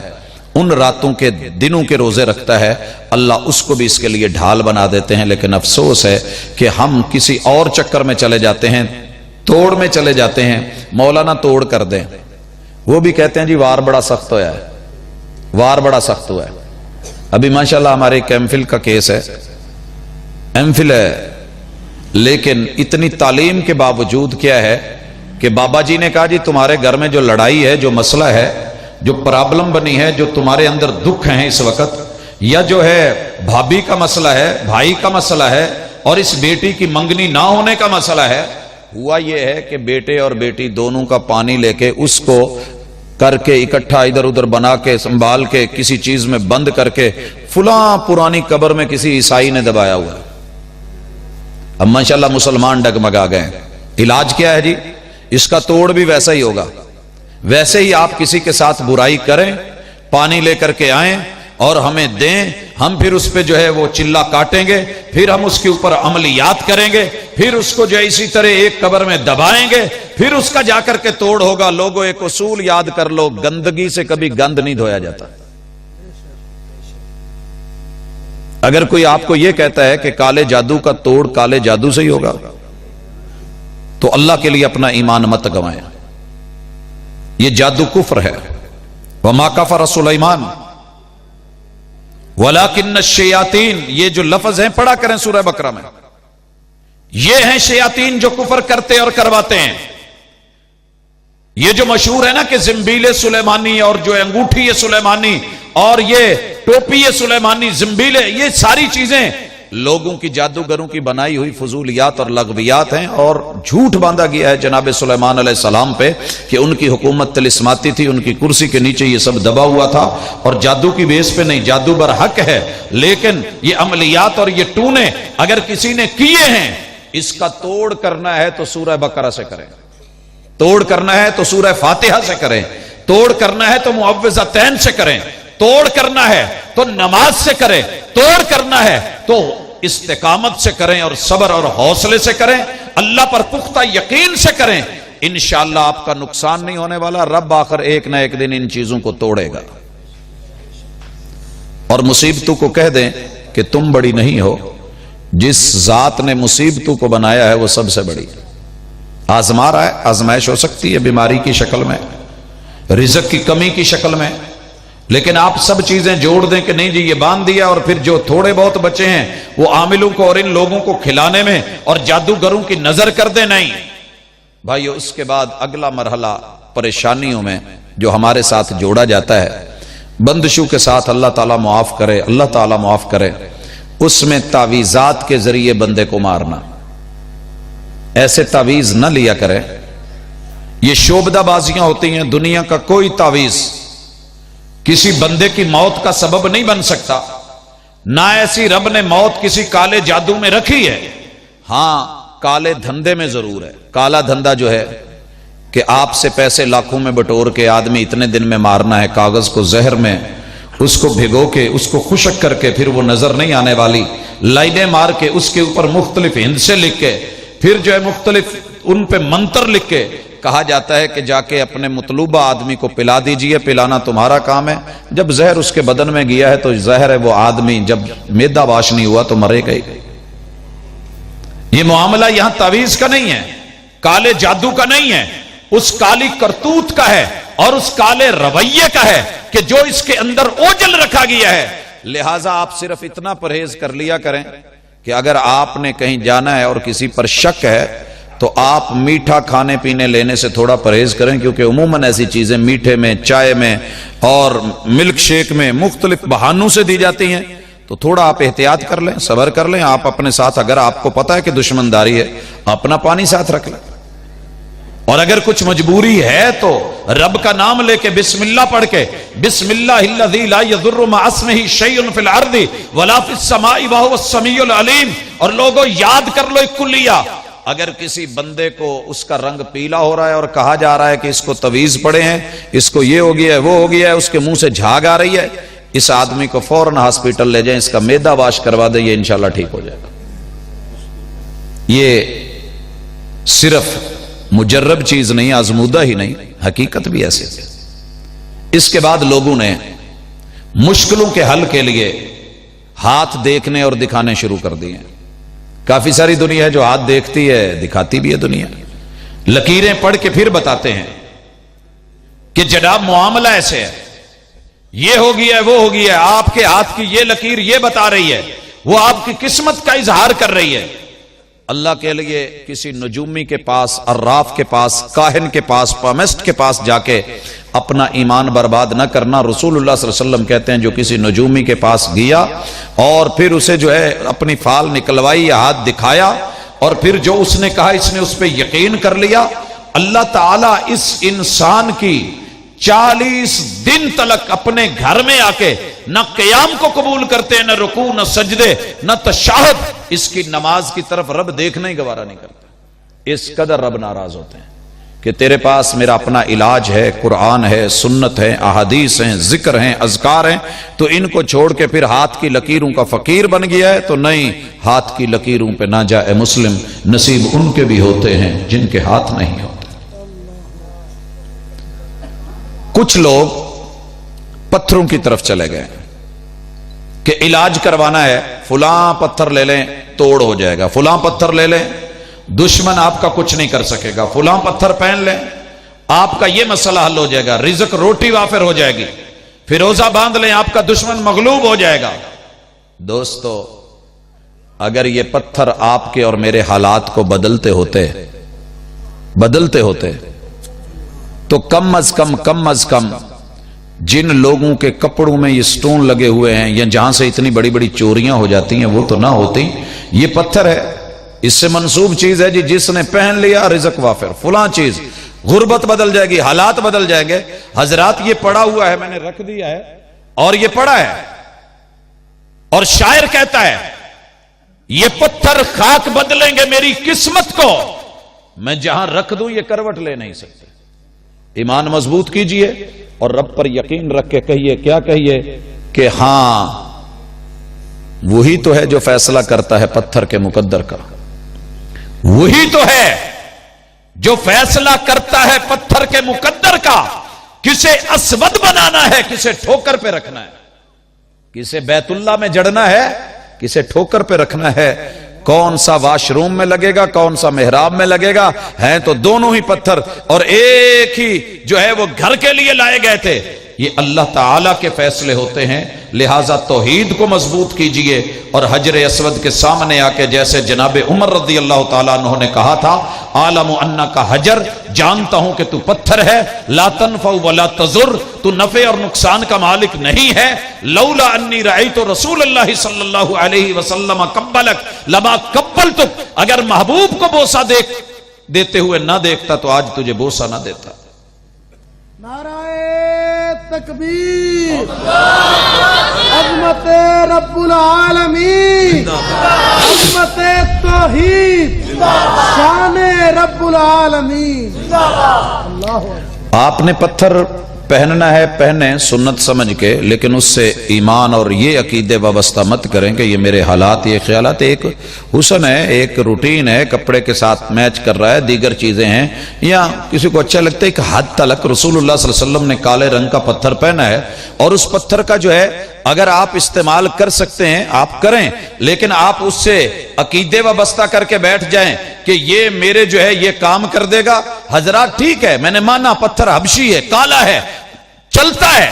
[SPEAKER 1] ان راتوں کے دنوں کے روزے رکھتا ہے، اللہ اس کو بھی اس کے لیے ڈھال بنا دیتے ہیں۔ لیکن افسوس ہے کہ ہم کسی اور چکر میں چلے جاتے ہیں، توڑ میں چلے جاتے ہیں، مولانا توڑ کر دیں، وہ بھی کہتے ہیں جی وار بڑا سخت ہوا ہے، وار بڑا سخت ہوا ہے۔ ابھی ماشاءاللہ ہمارے ایک ایم فل کا کیس ہے، ایم فل ہے، لیکن اتنی تعلیم کے باوجود کیا ہے کہ بابا جی نے کہا جی تمہارے گھر میں جو لڑائی ہے، جو مسئلہ ہے، جو پرابلم بنی ہے، جو تمہارے اندر دکھ ہیں اس وقت، یا جو ہے بھابھی کا مسئلہ ہے، بھائی کا مسئلہ ہے، اور اس بیٹی کی منگنی نہ ہونے کا مسئلہ ہے، ہوا یہ ہے کہ بیٹے اور بیٹی دونوں کا پانی لے کے اس کو کر کے اکٹھا ادھر ادھر بنا کے سنبھال کے کسی چیز میں بند کر کے فلاں پرانی قبر میں کسی عیسائی نے دبایا ہوا ہے۔ اب ماشاءاللہ مسلمان ڈگمگا گئے۔ علاج کیا ہے جی؟ اس کا توڑ بھی ویسا ہی ہوگا، ویسے ہی آپ کسی کے ساتھ برائی کریں، پانی لے کر کے آئیں اور ہمیں دیں، ہم پھر اس پہ جو ہے وہ چلا کاٹیں گے، پھر ہم اس کے اوپر عملیات کریں گے، پھر اس کو جو ہے اسی طرح ایک قبر میں دبائیں گے، پھر اس کا جا کر کے توڑ ہوگا۔ لوگوں ایک اصول یاد کر لو، گندگی سے کبھی گند نہیں دھویا جاتا۔ اگر کوئی آپ کو یہ کہتا ہے کہ کالے جادو کا توڑ کالے جادو سے ہی ہوگا تو اللہ کے لیے اپنا ایمان مت گوائیں، یہ جادو کفر ہے۔ وما کفر سلیمان ولکن الشیاطین، یہ جو لفظ ہیں پڑھا کریں سورہ بقرہ میں، یہ ہیں شیاطین جو کفر کرتے اور کرواتے ہیں۔ یہ جو مشہور ہے نا کہ زنبیل سلیمانی اور جو انگوٹھی سلیمانی اور یہ ٹوپی سلیمانی زنبیل، یہ ساری چیزیں لوگوں کی جادوگروں کی بنائی ہوئی فضولیات اور لغویات ہیں، اور جھوٹ باندھا گیا ہے جناب سلیمان علیہ السلام پہ کہ ان کی حکومت طلسماتی تھی، ان کی کرسی کے نیچے یہ سب دبا ہوا تھا، اور جادو کی بیس پہ نہیں، جادو برحق ہے، لیکن یہ عملیات اور یہ ٹونے اگر کسی نے کیے ہیں، اس کا توڑ کرنا ہے تو سورہ بقرہ سے کریں، توڑ کرنا ہے تو سورہ فاتحہ سے کریں، توڑ کرنا ہے تو معوذتین سے کریں، توڑ کرنا ہے تو نماز سے کریں، توڑ کرنا ہے تو استقامت سے کریں اور صبر اور حوصلے سے کریں، اللہ پر پختہ یقین سے کریں، انشاءاللہ آپ کا نقصان نہیں ہونے والا۔ رب آخر ایک نہ ایک دن ان چیزوں کو توڑے گا۔ اور مصیبتوں کو کہہ دیں کہ تم بڑی نہیں ہو، جس ذات نے مصیبتوں کو بنایا ہے وہ سب سے بڑی ہے۔ آزما رہا ہے، آزمائش ہو سکتی ہے بیماری کی شکل میں، رزق کی کمی کی شکل میں، لیکن آپ سب چیزیں جوڑ دیں کہ نہیں جی یہ باندھ دیا، اور پھر جو تھوڑے بہت بچے ہیں وہ عاملوں کو اور ان لوگوں کو کھلانے میں اور جادوگروں کی نظر کر دیں، نہیں بھائیو۔ اس کے بعد اگلا مرحلہ پریشانیوں میں جو ہمارے ساتھ جوڑا جاتا ہے، بندشوں کے ساتھ اللہ تعالیٰ معاف کرے، اللہ تعالیٰ معاف کرے، اس میں تعویذات کے ذریعے بندے کو مارنا۔ ایسے تعویذ نہ لیا کرے، یہ شعبدہ بازیاں ہوتی ہیں۔ دنیا کا کوئی تعویذ کسی بندے کی موت کا سبب نہیں بن سکتا، نہ ایسی رب نے موت کسی کالے جادو میں رکھی ہے۔ ہاں کالے دھندے میں ضرور ہے۔ کالا دھندا جو ہے کہ آپ سے پیسے لاکھوں میں بٹور کے آدمی اتنے دن میں مارنا ہے، کاغذ کو زہر میں اس کو بھگو کے اس کو خشک کر کے پھر وہ نظر نہیں آنے والی لائنیں مار کے اس کے اوپر مختلف ہند سے لکھ کے پھر جو ہے مختلف ان پہ منتر لکھ کے کہا جاتا ہے کہ جا کے اپنے مطلوبہ آدمی کو پلا دیجئے، پلانا تمہارا کام ہے۔ جب زہر اس کے بدن میں گیا ہے تو زہر ہے، وہ آدمی جب میدا واش نہیں ہوا تو مرے گا ہی۔ یہ معاملہ یہاں تعویذ کا نہیں ہے، کالے جادو کا نہیں ہے، اس کالی کرتوت کا ہے اور اس کالے رویے کا ہے کہ جو اس کے اندر اوجل رکھا گیا ہے۔ لہٰذا آپ صرف اتنا پرہیز کر لیا کریں کہ اگر آپ نے کہیں جانا ہے اور کسی پر شک ہے تو آپ میٹھا کھانے پینے لینے سے تھوڑا پرہیز کریں، کیونکہ عموماً ایسی چیزیں میٹھے میں، چائے میں اور ملک شیک میں مختلف بہانوں سے دی جاتی ہیں، تو تھوڑا آپ احتیاط کر لیں، صبر کر لیں۔ آپ اپنے ساتھ اگر آپ کو پتا ہے کہ دشمنداری ہے، اپنا پانی ساتھ رکھ لیں، اور اگر کچھ مجبوری ہے تو رب کا نام لے کے بسم اللہ پڑھ کے، بسم اللہ الذی لا یضر مع اسمہ شیء فی الارض ولا فی السماء وہو السمیع العلیم، اور لوگوں یاد کر لو ایک کلیہ۔ اگر کسی بندے کو اس کا رنگ پیلا ہو رہا ہے اور کہا جا رہا ہے کہ اس کو تعویذ پڑے ہیں، اس کو یہ ہو گیا ہے، وہ ہو گیا ہے، اس کے منہ سے جھاگ آ رہی ہے، اس آدمی کو فوراً ہاسپٹل لے جائیں، اس کا میدا واش کروا دیں، یہ انشاءاللہ ٹھیک ہو جائے گا۔ یہ صرف مجرب چیز نہیں، آزمودہ ہی نہیں، حقیقت بھی ایسے۔ اس کے بعد لوگوں نے مشکلوں کے حل کے لیے ہاتھ دیکھنے اور دکھانے شروع کر دیے ہیں۔ کافی ساری دنیا ہے جو ہاتھ دیکھتی ہے، دکھاتی بھی ہے دنیا، لکیریں پڑھ کے پھر بتاتے ہیں کہ جناب معاملہ ایسے ہے، یہ ہو گیا ہے، وہ ہو گیا ہے، آپ کے ہاتھ کی یہ لکیر یہ بتا رہی ہے، وہ آپ کی قسمت کا اظہار کر رہی ہے۔ اللہ کے لیے کسی نجومی کے پاس، عراف کے پاس، کاہن کے پاس، پامسٹ کے پاس جا کے اپنا ایمان برباد نہ کرنا۔ رسول اللہ صلی اللہ علیہ وسلم کہتے ہیں جو کسی نجومی کے پاس گیا اور پھر اسے جو ہے اپنی فال نکلوائی یا ہاتھ دکھایا اور پھر جو اس نے کہا اس نے اس پہ یقین کر لیا، اللہ تعالیٰ اس انسان کی 40 دن تلک اپنے گھر میں آ کے نہ قیام کو قبول کرتے ہیں، نہ رکوع، نہ سجدے، نہ تشہد، اس کی نماز کی طرف رب دیکھنا ہی گوارا نہیں کرتا۔ اس قدر رب ناراض ہوتے ہیں کہ تیرے پاس میرا اپنا علاج ہے، قرآن ہے، سنت ہے، احادیث ہیں، ذکر ہیں، اذکار ہیں، تو ان کو چھوڑ کے پھر ہاتھ کی لکیروں کا فقیر بن گیا ہے۔ تو نہیں، ہاتھ کی لکیروں پہ نہ جائے مسلم، نصیب ان کے بھی ہوتے ہیں جن کے ہاتھ نہیں ہوتے۔ کچھ لوگ پتھروں کی طرف چلے گئے کہ علاج کروانا ہے، فلاں پتھر لے لیں توڑ ہو جائے گا، فلاں پتھر لے لیں دشمن آپ کا کچھ نہیں کر سکے گا، فلاں پتھر پہن لیں آپ کا یہ مسئلہ حل ہو جائے گا، رزق روٹی وافر ہو جائے گی، پھر روزہ باندھ لیں آپ کا دشمن مغلوب ہو جائے گا۔ دوستو، اگر یہ پتھر آپ کے اور میرے حالات کو بدلتے ہوتے تو کم از کم جن لوگوں کے کپڑوں میں یہ سٹون لگے ہوئے ہیں یا جہاں سے اتنی بڑی بڑی چوریاں ہو جاتی ہیں وہ تو نہ ہوتی۔ یہ پتھر ہے، اس سے منسوب چیز ہے جی، جس نے پہن لیا رزق وافر، فلاں چیز، غربت بدل جائے گی، حالات بدل جائیں گے۔ حضرات یہ پڑا ہوا ہے، میں نے رکھ دیا ہے اور یہ پڑا ہے، اور شاعر کہتا ہے یہ پتھر خاک بدلیں گے میری قسمت کو، میں جہاں رکھ دوں یہ کروٹ لے نہیں سکتے۔ ایمان مضبوط کیجئے، اور رب پر یقین رکھ کے کہیے، کیا کہیے کہ ہاں وہی تو ہے جو فیصلہ کرتا ہے پتھر کے مقدر کا، وہی تو ہے جو فیصلہ کرتا ہے پتھر کے مقدر کا، کسے اسود بنانا ہے، کسے ٹھوکر پہ رکھنا ہے، کسے بیت اللہ میں جڑنا ہے، کسے ٹھوکر پہ رکھنا ہے، کون سا واش روم میں لگے گا، کون سا محراب میں لگے گا، ہیں تو دونوں ہی پتھر اور ایک ہی جو ہے وہ گھر کے لیے لائے گئے تھے۔ یہ اللہ تعالیٰ کے فیصلے ہوتے ہیں، لہٰذا توحید کو مضبوط کیجئے۔ اور حجر اسود کے سامنے آ کے جیسے جناب عمر رضی اللہ تعالیٰ عنہ نے کہا تھا، عالم انکا حجر، جانتا ہوں کہ تو پتھر ہے، لا تنفع ولا تضر، تو نفع اور نقصان کا مالک نہیں ہے، لولا انی رأیت رسول اللہ صلی اللہ علیہ وسلم قبلک لما قبلتک، اگر محبوب کو بوسہ دیتے ہوئے نہ دیکھتا تو آج تجھے بوسہ نہ دیتا۔
[SPEAKER 2] نعرہ تکبیر، عظمت رب العالمین، عظمت توحید، شان رب العالمین، اللہ اکبر۔
[SPEAKER 1] آپ نے پتھر پہننا ہے پہنے سنت سمجھ کے، لیکن اس سے ایمان اور یہ عقیدے وابستہ مت کریں کہ یہ میرے حالات، یہ خیالات، ایک حسن ہے، ایک روٹین ہے، کپڑے کے ساتھ میچ کر رہا ہے، دیگر چیزیں ہیں، یا کسی کو اچھا لگتا ہے کہ حد تلک رسول اللہ صلی اللہ علیہ وسلم نے کالے رنگ کا پتھر پہنا ہے، اور اس پتھر کا جو ہے اگر آپ استعمال کر سکتے ہیں آپ کریں، لیکن آپ اس سے عقیدے وابستہ کر کے بیٹھ جائیں کہ یہ میرے جو ہے یہ کام کر دے گا۔ حضرات ٹھیک ہے، میں نے مانا پتھر حبشی ہے، کالا ہے، چلتا ہے،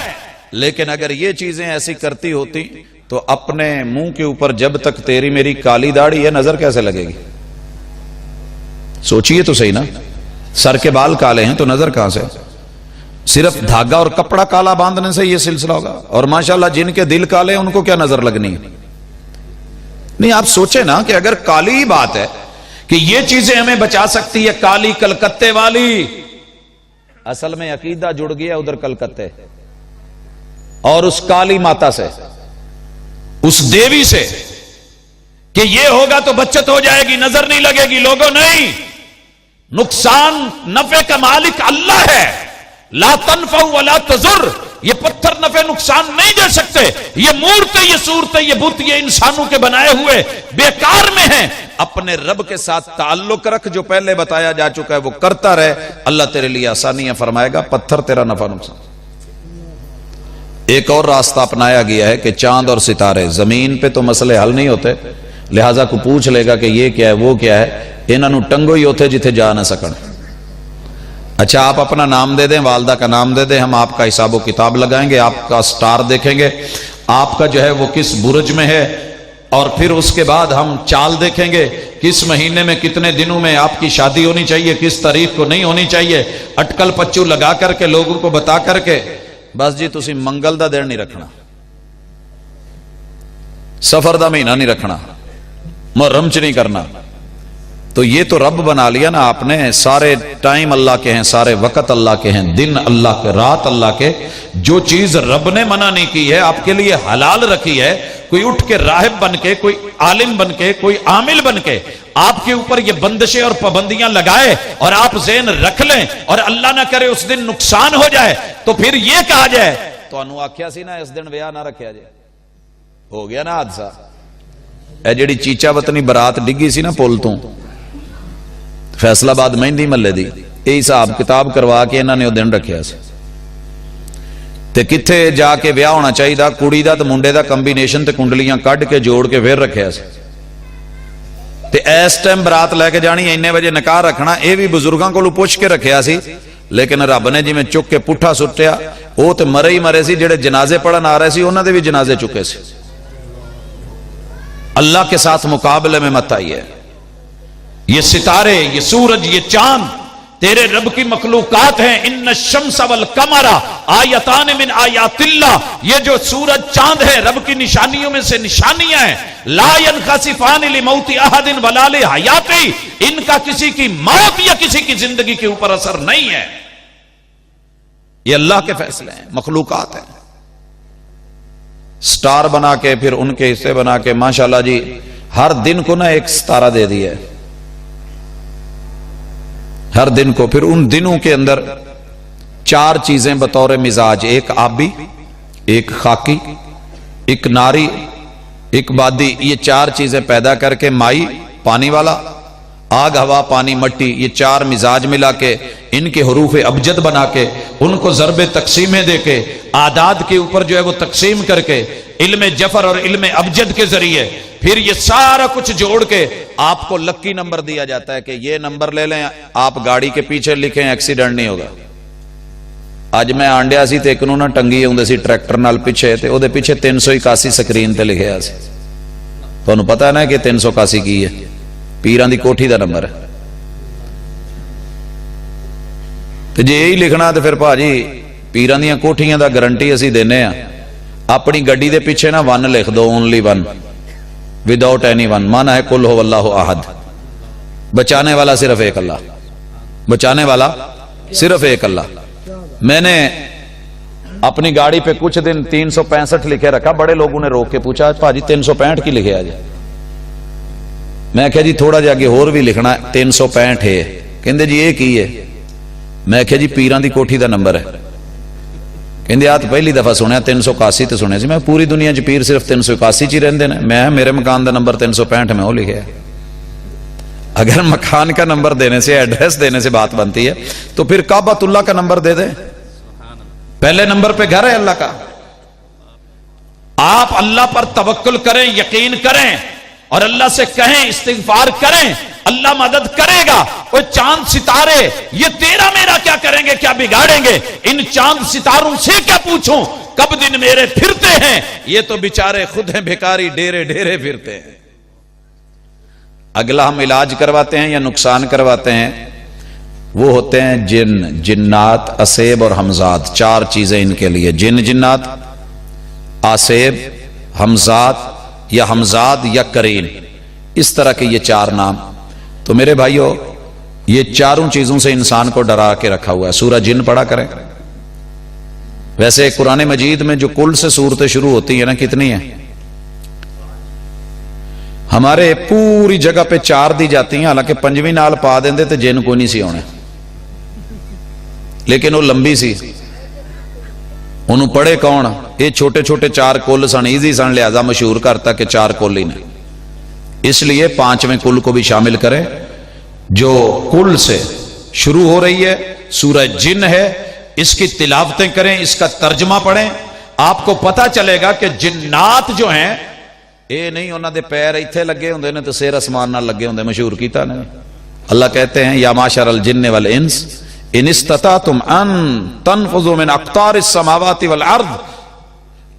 [SPEAKER 1] لیکن اگر یہ چیزیں ایسی کرتی ہوتی تو اپنے منہ کے اوپر جب تک تیری میری کالی داڑھی ہے نظر کیسے لگے گی؟ سوچئے تو صحیح نا، سر کے بال کالے ہیں تو نظر کہاں سے؟ صرف دھاگا اور کپڑا کالا باندھنے سے یہ سلسلہ ہوگا؟ اور ماشاءاللہ جن کے دل کالے ہیں ان کو کیا نظر لگنی ہے؟ نہیں، آپ سوچیں نا کہ اگر کالی ہی بات ہے کہ یہ چیزیں ہمیں بچا سکتی ہے، کالی کلکتے والی، اصل میں عقیدہ جڑ گیا ادھر کلکتے اور اس کالی ماتا سے، اس دیوی سے، کہ یہ ہوگا تو بچت ہو جائے گی، نظر نہیں لگے گی۔ لوگوں نہیں، نقصان نفع کا مالک اللہ ہے، لا تنفع ولا تضر، یہ پتھر نفع نقصان نہیں دے سکتے، یہ مورتیں، یہ صورتیں، یہ بت، یہ انسانوں کے بنائے ہوئے بیکار میں ہیں۔ اپنے رب کے ساتھ تعلق رکھ، جو پہلے بتایا جا چکا ہے وہ کرتا رہے، اللہ تیرے لیے آسانیاں فرمائے گا، پتھر تیرا نفع نقصان۔ ایک اور راستہ اپنایا گیا ہے کہ چاند اور ستارے، زمین پہ تو مسئلے حل نہیں ہوتے، لہٰذا کو پوچھ لے گا کہ یہ کیا ہے وہ کیا ہے، انہاں نو ٹنگو ہی ہوتے جتھے جا نہ سکن۔ اچھا آپ اپنا نام دے دیں، والدہ کا نام دے دیں، ہم آپ کا حساب و کتاب لگائیں گے، آپ کا سٹار دیکھیں گے، آپ کا جو ہے وہ کس برج میں ہے، اور پھر اس کے بعد ہم چال دیکھیں گے کس مہینے میں کتنے دنوں میں آپ کی شادی ہونی چاہیے، کس تاریخ کو نہیں ہونی چاہیے، اٹکل پچو لگا کر کے لوگوں کو بتا کر کے بس جی تسی منگل دا دن نہیں رکھنا، سفر دا مہینہ نہیں رکھنا، محرم چ نہیں کرنا، تو یہ تو رب بنا لیا نا آپ نے۔ سارے ٹائم اللہ کے ہیں، سارے وقت اللہ کے ہیں، دن اللہ کے، رات اللہ کے۔ جو چیز رب نے منع نہیں کی ہے، آپ کے لیے حلال رکھی ہے، کوئی اٹھ کے راہب بن کے، کوئی عالم بن کے، کوئی عامل بن کے آپ کے اوپر یہ بندشیں اور پابندیاں لگائے اور آپ ذہن رکھ لیں اور اللہ نہ کرے اس دن نقصان ہو جائے تو پھر یہ کہا جائے تو انو آکھیا سی نا اس دن ویاہ نہ رکھیا جائے، ہو گیا نا حادثہ۔ اے جڑی چیچا وطنی برات ڈگی سی نا پول تو فیصلہ آباد مہندی محلے دی، یہی حساب کتاب کروا کے انہوں نے وہ دن رکھیا سی، تے کتھے جا کے ویاہ ہونا چاہیے دا، کڑی دا تے منڈے دا کمبینیشن تے کنڈلیاں کڈ کے جوڑ کے پھر رکھیا سی، تے ایس ٹائم برات لے کے جانی، اینے بجے نکاح رکھنا، اے بھی بزرگاں کو پوچھ کے رکھیا سی، لیکن رب نے جی میں چک کے پٹھا سٹیا، وہ تے مرے ہی مرے سی، جڑے جنازے پڑھن آ رہے سی انہاں دے بھی جنازے چکے سی۔ اللہ کے ساتھ مقابلے میں مت آئیے۔ یہ ستارے، یہ سورج، یہ چاند تیرے رب کی مخلوقات ہیں، ان الشمس والقمر آیتان من آیات اللہ، یہ جو سورج چاند ہے رب کی نشانیوں میں سے نشانیاں ہیں، لا ينخسفان لموت احد ولا لحیاتی، ان کا کسی کی موت یا کسی کی زندگی کے اوپر اثر نہیں ہے، یہ اللہ کے فیصلے ہیں، مخلوقات ہیں۔ سٹار بنا کے پھر ان کے حصے بنا کے ماشاءاللہ جی ہر دن کو نا ایک ستارہ دے دیا ہے، ہر دن کو، پھر ان دنوں کے اندر 4 چیزیں بطور مزاج، ایک آبی، ایک خاکی، ایک ناری، ایک بادی، یہ 4 چیزیں پیدا کر کے مائی پانی والا، آگ ہوا پانی مٹی، یہ 4 مزاج ملا کے ان کے حروف ابجد بنا کے ان کو ضرب تقسیمیں دے کے اعداد کے اوپر جو ہے وہ تقسیم کر کے علم جفر اور علم ابجد کے ذریعے پھر یہ سارا کچھ جوڑ کے آپ کو لکی نمبر دیا جاتا ہے کہ یہ نمبر لے لیں، آپ گاڑی کے پیچھے لکھیں ایکسیڈنٹ نہیں ہوگا۔ اج میں آنڈیا سی تے ایک نو نہ ٹنگی ہوندے سی ٹریکٹر نال پیچھے تے او دے پیچھے 381 سکرین تے لکھیا سی، تانوں پتہ ہے نا کہ 381 کی ہے؟ پیران دی کوٹھی دا نمبر ہے۔ تے جے یہی لکھنا تے پھر بھاجی پیران دیاں کوٹھیاں دا گارنٹی اسی دینے ہاں، اپنی گڈی دے پیچھے نا 1 لکھ دو، اونلی 1 وداؤٹ اینی ون، مانا ہے قل هو اللہ احد، بچانے والا صرف ایک اللہ، بچانے والا صرف ایک اللہ۔ میں نے اپنی گاڑی پہ کچھ دن 365 لکھے رکھا، بڑے لوگوں نے روک کے پوچھا بھاجی 365 کی لکھے آج؟ میں کہا جی تھوڑا جا کے اور بھی لکھنا، 365 ہے، کہندے جی یہ کی ہے؟ میں کہا جی پیران دی کوٹھی دا نمبر ہے۔ کہندے آج پہلی دفعہ سنیا 381 تے سنیا سی، میں پوری دنیا چ پیر صرف 381 چ رہندے نے، میں میرے مکان دا نمبر 365 میں وہ لکھے ہے۔ اگر مکان کا نمبر دینے سے، ایڈریس دینے سے بات بنتی ہے تو پھر کعبۃ اللہ کا نمبر دے دیں، پہلے نمبر پہ گھر ہے اللہ کا۔ آپ اللہ پر توکل کریں، یقین کریں اور اللہ سے کہیں، استغفار کریں، اللہ مدد کرے گا۔ وہ چاند ستارے یہ تیرا میرا کیا کریں گے، کیا بگاڑیں گے؟ ان چاند ستاروں سے کیا پوچھوں کب دن میرے پھرتے ہیں، یہ تو بیچارے خود ہیں بھیکاری، ڈیرے ڈیرے پھرتے ہیں۔ اگلا ہم علاج کرواتے ہیں یا نقصان کرواتے ہیں، وہ ہوتے ہیں جن، جنات، اسیب اور حمزات۔ 4 چیزیں ان کے لیے، جن جنات، اسیب، حمزات یا حمزاد یا کرین، اس طرح کے یہ 4 نام۔ تو میرے بھائیو یہ 4 چیزوں سے انسان کو ڈرا کے رکھا ہوا ہے۔ سورہ جن پڑھا کریں۔ ویسے قرآن مجید میں جو کل سے صورتیں شروع ہوتی ہیں نا، کتنی ہیں؟ ہمارے پوری جگہ پہ 4 دی جاتی ہیں، حالانکہ 5ویں نال پا دیندے تے جن کوئی نہیں سی ہونے، لیکن وہ لمبی سی، انہوں پڑھے کون؟ یہ چھوٹے چھوٹے 4 کل سن، ایزی سن، لہذا مشہور کرتا کہ 4 کل ہی نے، اس لیے 5ویں کل کو بھی شامل کریں جو کل سے شروع ہو رہی ہے، سورہ جن ہے۔ اس کی تلاوتیں کریں، اس کا ترجمہ پڑھیں، آپ کو پتا چلے گا کہ جنات جو ہیں اے نہیں انہاں دے پیر ایتھے لگے ہوندے نے تے سیر اسمان نال لگے ہوندے، مشہور کیتا نے۔ اللہ کہتے ہیں یا معاشر الجن والانس ان استطعتم ان تنفذوا من اقطار السماوات والارض،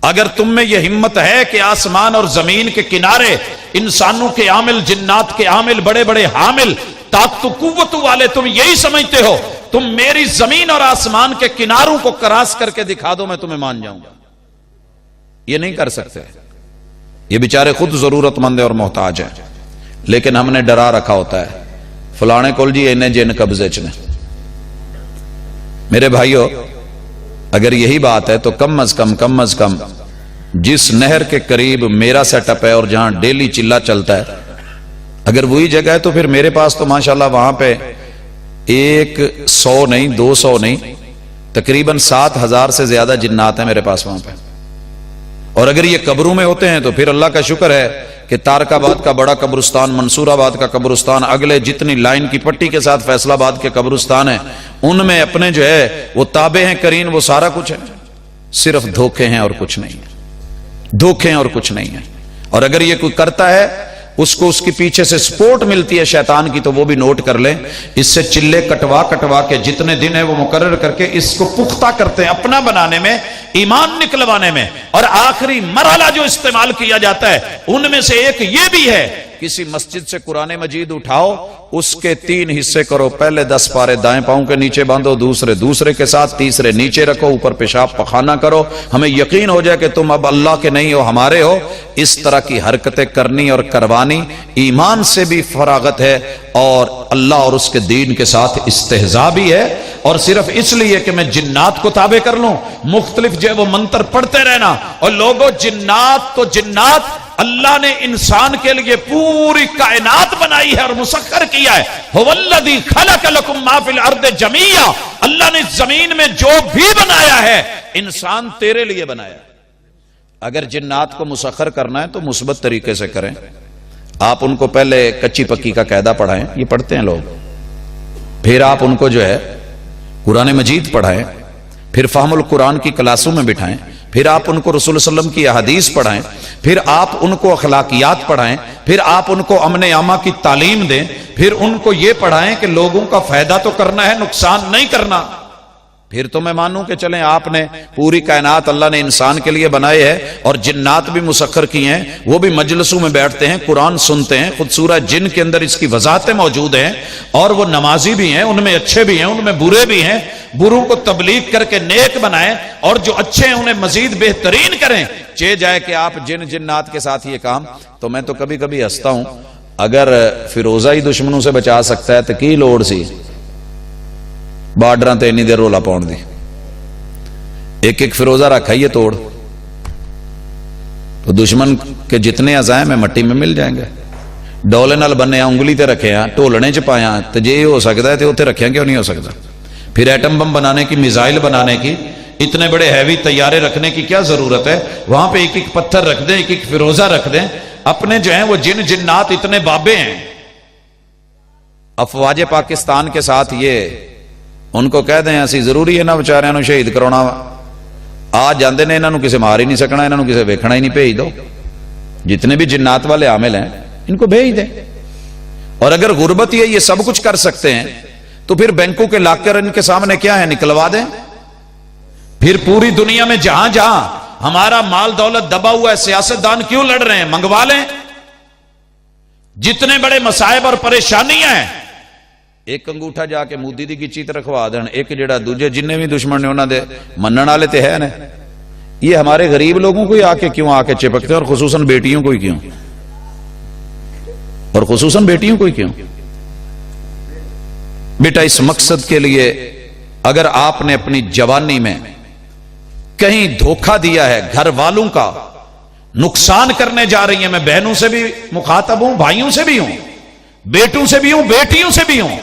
[SPEAKER 1] اگر تم میں یہ ہمت ہے کہ آسمان اور زمین کے کنارے، انسانوں کے عامل، جنات کے عامل، بڑے بڑے حامل، طاقت و قوت والے تم یہی سمجھتے ہو، تم میری زمین اور آسمان کے کناروں کو کراس کر کے دکھا دو، میں تمہیں مان جاؤں گا۔ یہ نہیں کر سکتے، یہ بیچارے خود ضرورت مند اور محتاج ہیں، لیکن ہم نے ڈرا رکھا ہوتا ہے فلانے کول جی انہیں جن قبضے چ نے۔ میرے بھائیو اگر یہی بات ہے تو کم از کم جس نہر کے قریب میرا سیٹ اپ ہے اور جہاں ڈیلی چلا چلتا ہے، اگر وہی جگہ ہے تو پھر میرے پاس تو ماشاءاللہ وہاں پہ 100 نہیں، 200 نہیں، تقریباً 7000 سے زیادہ جنات ہیں میرے پاس وہاں پہ۔ اور اگر یہ قبروں میں ہوتے ہیں تو پھر اللہ کا شکر ہے کہ تارک آباد کا بڑا قبرستان، منصور آباد کا قبرستان، اگلے جتنی لائن کی پٹی کے ساتھ فیصل آباد کے قبرستان ہیں، ان میں اپنے جو ہے وہ تابع ہیں کرین، وہ سارا کچھ ہے، صرف دھوکے ہیں اور کچھ نہیں ہے، دھوکے ہیں اور کچھ نہیں ہے۔ اور اگر یہ کوئی کرتا ہے اس کو اس کے پیچھے سے سپورٹ ملتی ہے شیطان کی، تو وہ بھی نوٹ کر لیں، اس سے چلے کٹوا کے جتنے دن ہے وہ مقرر کر کے اس کو پختہ کرتے ہیں اپنا بنانے میں، ایمان نکلوانے میں۔ اور آخری مرحلہ جو استعمال کیا جاتا ہے ان میں سے ایک یہ بھی ہے، کسی مسجد سے قرآن مجید اٹھاؤ، اس کے 3 حصے کرو، پہلے 10 پارے دائیں پاؤں کے نیچے باندھو، دوسرے کے ساتھ، تیسرے نیچے رکھو، اوپر پیشاب پخانہ کرو، ہمیں یقین ہو جائے کہ تم اب اللہ کے نہیں ہو، ہمارے ہو۔ اس طرح کی حرکتیں کرنی اور کروانی ایمان سے بھی فراغت ہے اور اللہ اور اس کے دین کے ساتھ استہزاء بھی ہے۔ اور صرف اس لیے کہ میں جنات کو تابع کر لوں، مختلف جو ہے وہ منتر پڑھتے رہنا، اور لوگوں جنات تو جنات اللہ نے انسان کے لیے پوری کائنات بنائی ہے اور مسخر کیا ہے. هو الذی خلق لکم ما فی الارض جمیعا. اللہ نے زمین میں جو بھی بنایا ہے انسان تیرے لیے بنایا. اگر جنات کو مسخر کرنا ہے تو مثبت طریقے سے کریں. آپ ان کو پہلے کچی پکی کا قاعدہ پڑھائیں, یہ پڑھتے ہیں لوگ, پھر آپ ان کو جو ہے قرآن مجید پڑھائیں, پھر فہم القرآن کی کلاسوں میں بٹھائیں, پھر آپ ان کو رسول صلی اللہ علیہ وسلم کی احادیث پڑھائیں, پھر آپ ان کو اخلاقیات پڑھائیں, پھر آپ ان کو امن عامہ کی تعلیم دیں, پھر ان کو یہ پڑھائیں کہ لوگوں کا فائدہ تو کرنا ہے, نقصان نہیں کرنا. پھر تو میں مانوں کہ چلیں آپ نے پوری کائنات اللہ نے انسان کے لیے بنائے ہے اور جنات بھی مسخر کیے ہیں, وہ بھی مجلسوں میں بیٹھتے ہیں, قرآن سنتے ہیں. خود سورہ جن کے اندر اس کی وضاحتیں موجود ہیں, اور وہ نمازی بھی ہیں, ان میں اچھے بھی ہیں, ان میں برے بھی ہیں. بروں کو تبلیغ کر کے نیک بنائیں اور جو اچھے ہیں انہیں مزید بہترین کریں. چہ جائے کہ آپ جنات کے ساتھ یہ کام. تو میں تو کبھی کبھی ہنستا ہوں, اگر فیروزہ ہی دشمنوں سے بچا سکتا ہے تو کی لوڑ سی بارڈراں تے انی دیر رولا پاؤن دی. ایک ایک فیروزہ رکھا یہ توڑ تو دشمن کے جتنے عزائم میں مٹی میں مل جائیں گے. ڈولے نال بننے انگلی تے رکھے ہیں, ٹولنے چ پایا تے جے ہو سکتا ہے تے اوتھے رکھیا کیوں نہیں ہو سکتا. پھر ایٹم بم بنانے کی, میزائل بنانے کی, اتنے بڑے ہیوی طیارے رکھنے کی کیا ضرورت ہے. وہاں پہ ایک ایک پتھر رکھ دیں, ایک ایک فیروزہ رکھ دیں. اپنے جو ہیں وہ جنات اتنے بابے ہیں. افواج پاکستان کے ساتھ یہ ان کو کہہ دیں اسی ضروری ہے نا بیچاریاں نو شہید کراؤنا, آ جاندے نے انہاں نو کسے مار ہی نہیں سکنا, انہاں نو کسے ویکھنا ہی نہیں, بھیج دو. جتنے بھی جنات والے عامل ہیں ان کو بھیج دیں. اور اگر غربت یہ سب کچھ کر سکتے ہیں تو پھر بینکوں کے لاکر ان کے سامنے کیا ہے, نکلوا دیں. پھر پوری دنیا میں جہاں جہاں ہمارا مال دولت دبا ہوا ہے, سیاستدان کیوں لڑ رہے ہیں, منگوا لیں. جتنے بڑے مصائب اور پریشانیاں ہیں, ایک انگوٹھا جا کے مودی دی گچی تے رکھوا دین, ایک جڑا دوجے جننے بھی دشمن نے انہاں دے منن والے تے ہے نا. یہ ہمارے غریب لوگوں کو آ کے چپکتے ہیں, اور خصوصاً بیٹیوں کو ہی کیوں, اور خصوصاً بیٹیوں کو ہی کیوں. بیٹا اس مقصد کے لیے اگر آپ نے اپنی جوانی میں کہیں دھوکہ دیا ہے, گھر والوں کا نقصان کرنے جا رہی ہیں, میں بہنوں سے بھی مخاطب ہوں, بھائیوں سے بھی ہوں, بیٹوں سے بھی ہوں, بیٹیوں سے بھی ہوں.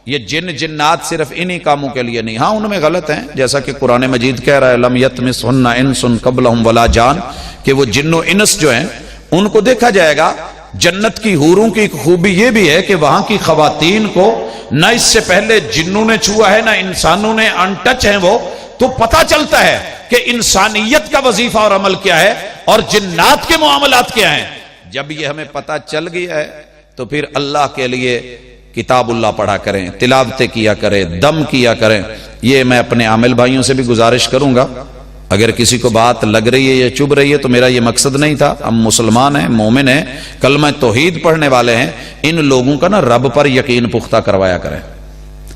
[SPEAKER 1] یہ جنات صرف انہی کاموں کے لیے نہیں, ہاں ان میں غلط ہیں, جیسا کہ قرآن مجید کہہ رہا ہے لم یطمثہن انس قبلہم ولا جان, کہ وہ جن و انس جو ہیں ان کو دیکھا جائے گا. جنت کی حوروں کی ایک خوبی یہ بھی ہے کہ وہاں کی خواتین کو نہ اس سے پہلے جنوں نے چھوا ہے نہ انسانوں نے, ان ٹچ ہیں وہ, تو پتہ چلتا ہے کہ انسانیت کا وظیفہ اور عمل کیا ہے اور جنات کے معاملات کیا ہیں. جب یہ ہمیں پتہ چل گیا ہے تو پھر اللہ کے لیے کتاب اللہ پڑھا کریں, تلاوتیں کیا کریں, دم کیا کریں. یہ میں اپنے عامل بھائیوں سے بھی گزارش کروں گا. اگر کسی کو بات لگ رہی ہے یا چبھ رہی ہے تو میرا یہ مقصد نہیں تھا. ہم مسلمان ہیں, مومن ہیں, کلمہ توحید پڑھنے والے ہیں. ان لوگوں کا نا رب پر یقین پختہ کروایا کریں.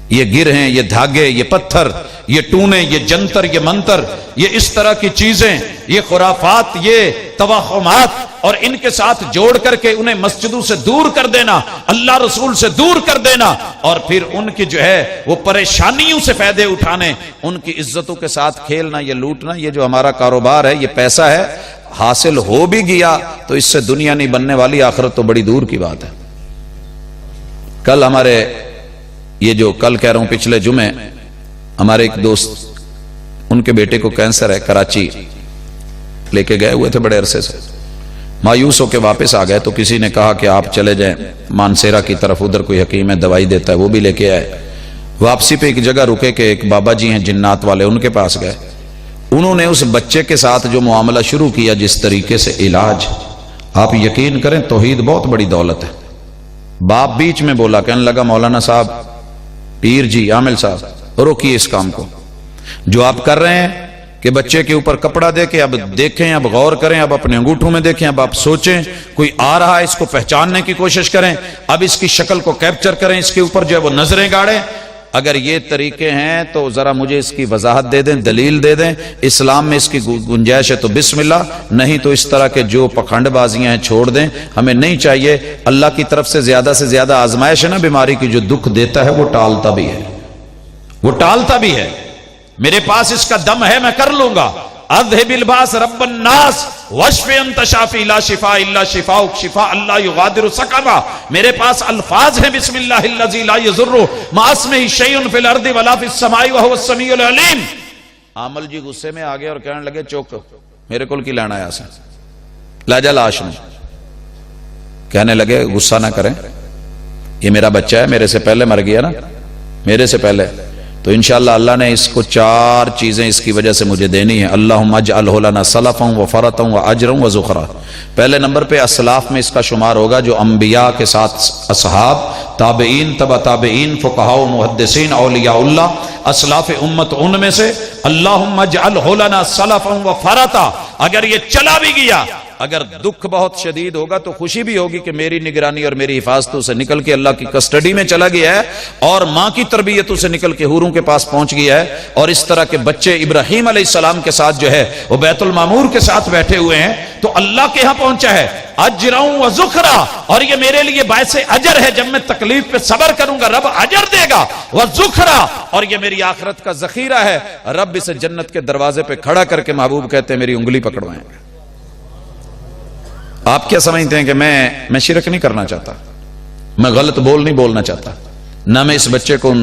[SPEAKER 1] یہ گر ہیں, یہ دھاگے, یہ پتھر, یہ ٹونے, یہ جنتر, یہ منتر, یہ اس طرح کی چیزیں, یہ خرافات, یہ توہمات, اور ان کے ساتھ جوڑ کر کے انہیں مسجدوں سے دور کر دینا, اللہ رسول سے دور کر دینا, اور پھر ان کی جو ہے وہ پریشانیوں سے فائدے اٹھانے, ان کی عزتوں کے ساتھ کھیلنا, یہ لوٹنا, یہ جو ہمارا کاروبار ہے, یہ پیسہ ہے, حاصل ہو بھی گیا تو اس سے دنیا نہیں بننے والی, آخرت تو بڑی دور کی بات ہے. کل ہمارے یہ جو کل کہہ رہا ہوں پچھلے جمعے ہمارے ایک دوست, ان کے بیٹے کو کینسر ہے, کراچی لے کے گئے ہوئے تھے بڑے عرصے سے, مایوس ہو کے واپس آ گئے. تو کسی نے کہا کہ آپ چلے جائیں مانسیرا کی طرف, ادھر کوئی حکیم ہے دوائی دیتا ہے, وہ بھی لے کے آئے. واپسی پہ ایک جگہ رکے کہ ایک بابا جی ہیں جنات والے, ان کے پاس گئے. انہوں نے اس بچے کے ساتھ جو معاملہ شروع کیا, جس طریقے سے علاج, آپ یقین کریں توحید بہت بڑی دولت ہے. باپ بیچ میں بولا, کہنے لگا مولانا صاحب, پیر جی, عامل صاحب, روکیے اس کام کو. جو آپ کر رہے ہیں کہ بچے کے اوپر کپڑا دے کے اب دیکھیں, اب غور کریں, اب اپنے انگوٹھوں میں دیکھیں, اب آپ سوچیں کوئی آ رہا ہے اس کو پہچاننے کی کوشش کریں, اب اس کی شکل کو کیپچر کریں, اس کے اوپر جو ہے وہ نظریں گاڑیں. اگر یہ طریقے ہیں تو ذرا مجھے اس کی وضاحت دے دیں, دلیل دے دیں. اسلام میں اس کی گنجائش ہے تو بسم اللہ, نہیں تو اس طرح کے جو پکھنڈ بازیاں ہیں چھوڑ دیں. ہمیں نہیں چاہیے. اللہ کی طرف سے زیادہ آزمائش ہے نا بیماری کی, جو دکھ دیتا ہے وہ ٹالتا بھی ہے, وہ ٹالتا بھی ہے. میرے پاس اس کا دم ہے, میں کر لوں گا, اذهب الباس رب الناس واشف انت شافی لا شفاء الا شفاؤک شفاء لا یغادر سقما. میرے پاس الفاظ ہیں بسم اللہ الذی لا یضر مع اسمہ شیء فی الارض ولا فی السماء وهو السمیع العلیم. عامل جی غصے میں آگے اور کہنے لگے چوک میرے کول کی لینا آیا سا لا جا لاش میں. کہنے لگے غصہ نہ کریں یہ میرا بچہ ہے میرے سے پہلے مر گیا نا میرے سے پہلے تو انشاءاللہ اللہ نے اس کو 4 چیزیں اس کی وجہ سے مجھے دینی ہیں. اللہم اجعلہ لنا سلفا وفرتا واجرا وذخرا. پہلے نمبر پہ اسلاف میں اس کا شمار ہوگا جو انبیاء کے ساتھ اصحاب تابعین تبع تابعین فقہاء و محدثین اولیاء اللہ اسلاف امت ان میں سے. اللہم اجعلہ لنا سلفا وفرتا. اگر یہ چلا بھی گیا اگر دکھ بہت شدید ہوگا تو خوشی بھی ہوگی کہ میری نگرانی اور میری حفاظتوں سے نکل کے اللہ کی کسٹڈی میں چلا گیا ہے اور ماں کی تربیتوں سے نکل کے حوروں کے پاس پہنچ گیا ہے. اور اس طرح کے بچے ابراہیم علیہ السلام کے ساتھ جو ہے وہ بیت المعمور کے ساتھ بیٹھے ہوئے ہیں تو اللہ کے ہاں پہنچا ہے اجرا و ذخرا. اور یہ میرے لیے باعث اجر ہے جب میں تکلیف پہ صبر کروں گا رب اجر دے گا. و ذخرا اور یہ میری آخرت کا ذخیرہ ہے. رب اسے جنت کے دروازے پہ کھڑا کر کے محبوب کہتے ہیں میری انگلی پکڑوائیں. آپ کیا سمجھتے ہیں کہ میں شرک نہیں کرنا چاہتا میں غلط نہیں بولنا چاہتا نہ میں اس بچے کو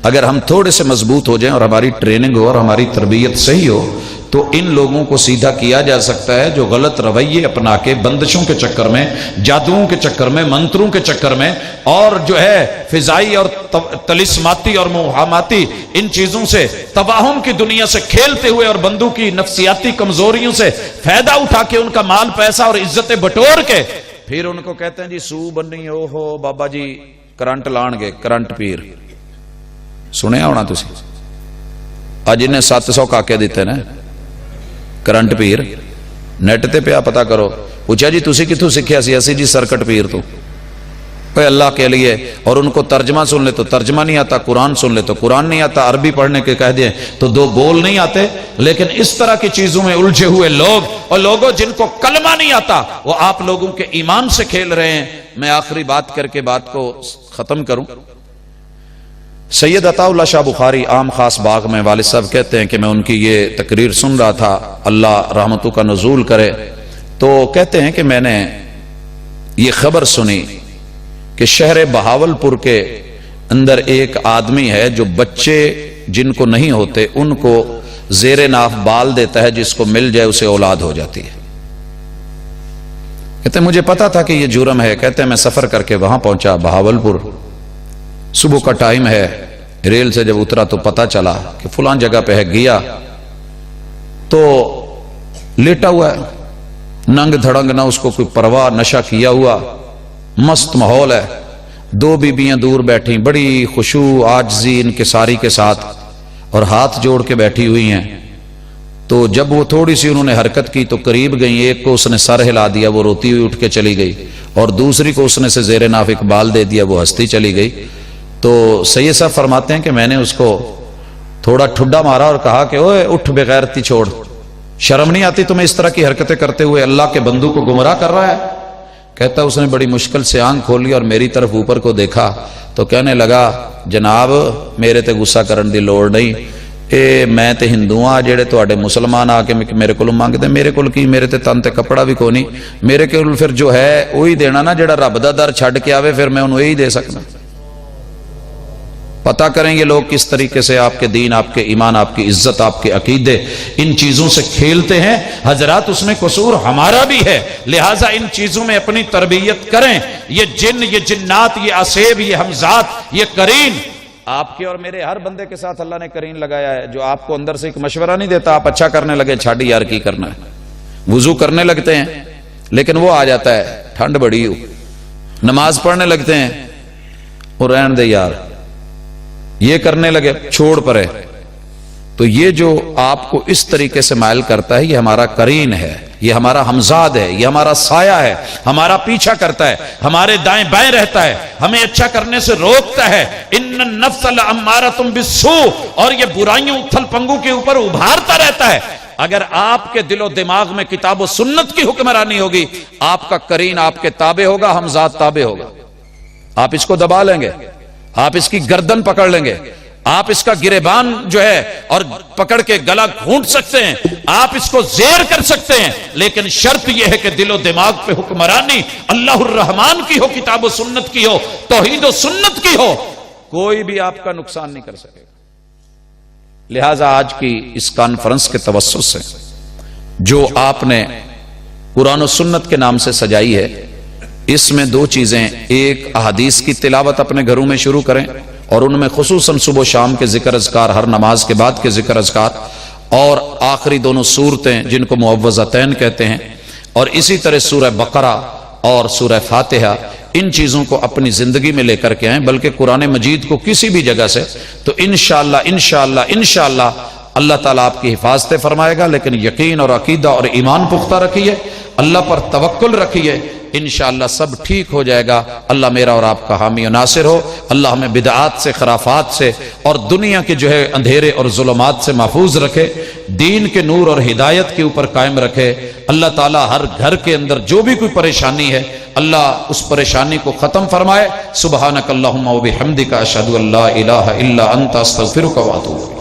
[SPEAKER 1] اگر ہم تھوڑے سے مضبوط ہو جائیں اور ہماری ٹریننگ ہو اور ہماری تربیت صحیح ہو تو ان لوگوں کو سیدھا کیا جا سکتا ہے جو غلط رویے اپنا کے بندشوں کے چکر میں جادوؤں کے چکر میں منتروں کے چکر میں اور جو ہے فضائی اور طلسماتی اور موہاماتی ان چیزوں سے تباہم کی دنیا سے کھیلتے ہوئے اور بندوں کی نفسیاتی کمزوریوں سے فائدہ اٹھا کے ان کا مال پیسہ اور عزتیں بٹور کے پھر ان کو کہتے ہیں جی سو بننی او ہو بابا جی کرنٹ لان گے کرنٹ پیر سنیا ہونا تسی اج انہیں 700 کاکے دیتے نا کرنٹ پیر نیٹ تے پیا پتا کرو پوچھا جی تسی کتھوں سکھیا سی اسی جی سرکٹ پیر تو اے اللہ کے لیے اور ان کو ترجمہ سن لے تو ترجمہ نہیں آتا قرآن سن لے تو قرآن نہیں آتا عربی پڑھنے کے کہہ دیں تو 2 بول نہیں آتے. لیکن اس طرح کی چیزوں میں الجھے ہوئے لوگ اور لوگوں جن کو کلمہ نہیں آتا وہ آپ لوگوں کے ایمان سے کھیل رہے ہیں. میں آخری بات کر کے بات کو ختم کروں. سید عطا اللہ شاہ بخاری عام خاص باغ میں والد صاحب کہتے ہیں کہ میں ان کی یہ تقریر سن رہا تھا اللہ رحمتوں کا نزول کرے تو کہتے ہیں کہ میں نے یہ خبر سنی کہ شہر بہاولپور کے اندر ایک آدمی ہے جو بچے جن کو نہیں ہوتے ان کو زیر ناف بال دیتا ہے جس کو مل جائے اسے اولاد ہو جاتی ہے. کہتے ہیں مجھے پتا تھا کہ یہ جرم ہے. کہتے ہیں میں سفر کر کے وہاں پہنچا بہاولپور صبح کا ٹائم ہے ریل سے جب اترا تو پتا چلا کہ فلان جگہ پہ ہے گیا تو لیٹا ہوا ہے ننگ دھڑنگ نہ اس کو کوئی پرواہ نشہ کیا ہوا مست ماحول ہے 2 بیبیاں دور بیٹھی بڑی خشوع عاجزی انکساری کے ساتھ اور ہاتھ جوڑ کے بیٹھی ہوئی ہیں. تو جب وہ تھوڑی سی انہوں نے حرکت کی تو قریب گئی. ایک کو اس نے سر ہلا دیا وہ روتی ہوئی اٹھ کے چلی گئی اور دوسری کو اس نے سے زیر ناف اقبال دے دیا وہ ہنستی چلی گئی. تو سید صاحب فرماتے ہیں کہ میں نے اس کو تھوڑا ٹھڈا مارا اور کہا کہ اوے اٹھ بغیرتی چھوڑ شرم نہیں آتی تمہیں اس طرح کی حرکتیں کرتے ہوئے اللہ کے بندوں کو گمراہ کر رہا ہے. کہتا اس نے بڑی مشکل سے آنکھ کھولی اور میری طرف اوپر کو دیکھا تو کہنے لگا جناب میرے تے غصہ کرن دی لوڑ نہیں اے میں تے ہندو ہاں جڑے تواڈے مسلمان آ کے میرے کولوں منگدے میرے کول کی میرے تے تن تے کپڑا بھی کوئی نہیں میرے کول پھر جو ہے وہی دینا نا جڑا رب دا در چھڈ کے آوے پھر میں انہوں یہی دے سکنا. پتہ کریں یہ لوگ کس طریقے سے آپ کے دین آپ کے ایمان آپ کی عزت آپ کے عقیدے ان چیزوں سے کھیلتے ہیں. حضرات اس میں قصور ہمارا بھی ہے لہٰذا ان چیزوں میں اپنی تربیت کریں. یہ جن یہ جنات یہ عصیب یہ حمزات یہ قرین آپ کے اور میرے ہر بندے کے ساتھ اللہ نے قرین لگایا ہے جو آپ کو اندر سے ایک مشورہ نہیں دیتا آپ اچھا کرنے لگے چھاڑی یار کی کرنا ہے وضو کرنے لگتے ہیں لیکن وہ آ جاتا ہے ٹھنڈ بڑی ہو نماز پڑھنے لگتے ہیں اور رہن دے یار یہ کرنے لگے چھوڑ پڑے. تو یہ جو آپ کو اس طریقے سے مائل کرتا ہے یہ ہمارا قرین ہے یہ ہمارا ہمزاد ہے یہ ہمارا سایہ ہے ہمارا پیچھا کرتا ہے ہمارے دائیں بائیں رہتا ہے ہمیں اچھا کرنے سے روکتا ہے. ان النفس لامارۃ بالسوء اور یہ برائیوں اتھل پنگوں کے اوپر ابھارتا رہتا ہے. اگر آپ کے دل و دماغ میں کتاب و سنت کی حکمرانی ہوگی آپ کا قرین آپ کے تابع ہوگا ہمزاد تابع ہوگا. آپ اس کو دبا لیں گے آپ اس کی گردن پکڑ لیں گے آپ اس کا گریبان جو ہے اور پکڑ کے گلا گھونٹ سکتے ہیں، آپ اس کو زیر کر سکتے ہیں، لیکن شرط یہ ہے کہ دل و دماغ پہ حکمرانی اللہ الرحمن کی ہو، کتاب و سنت کی ہو، توحید و سنت کی ہو، کوئی بھی آپ کا نقصان نہیں کر سکے گا۔ لہذا آج کی اس کانفرنس کے توسط سے جو آپ نے قرآن و سنت کے نام سے سجائی ہے، اس میں دو چیزیں، ایک احادیث کی تلاوت اپنے گھروں میں شروع کریں، اور ان میں خصوصاً صبح و شام کے ذکر اذکار، ہر نماز کے بعد کے ذکر اذکار، اور آخری دونوں سورتیں جن کو معوذتین کہتے ہیں، اور اسی طرح سورہ بقرہ اور سورہ فاتحہ، ان چیزوں کو اپنی زندگی میں لے کر کے آئیں، بلکہ قرآن مجید کو کسی بھی جگہ سے، تو انشاءاللہ اللہ تعالیٰ آپ کی حفاظت فرمائے گا۔ لیکن یقین اور عقیدہ اور ایمان پختہ رکھیے، اللہ پر توکل رکھیے، انشاءاللہ سب ٹھیک ہو جائے گا۔ اللہ میرا اور آپ کا حامی و ناصر ہو۔ اللہ ہمیں بدعات سے، خرافات سے اور دنیا کے جو ہے اندھیرے اور ظلمات سے محفوظ رکھے، دین کے نور اور ہدایت کے اوپر قائم رکھے۔ اللہ تعالیٰ ہر گھر کے اندر جو بھی کوئی پریشانی ہے، اللہ اس پریشانی کو ختم فرمائے۔ سبحانک اللہم و بحمدک، اشہد ان لا الہ الا انت، استغفرک و اتوب الیک۔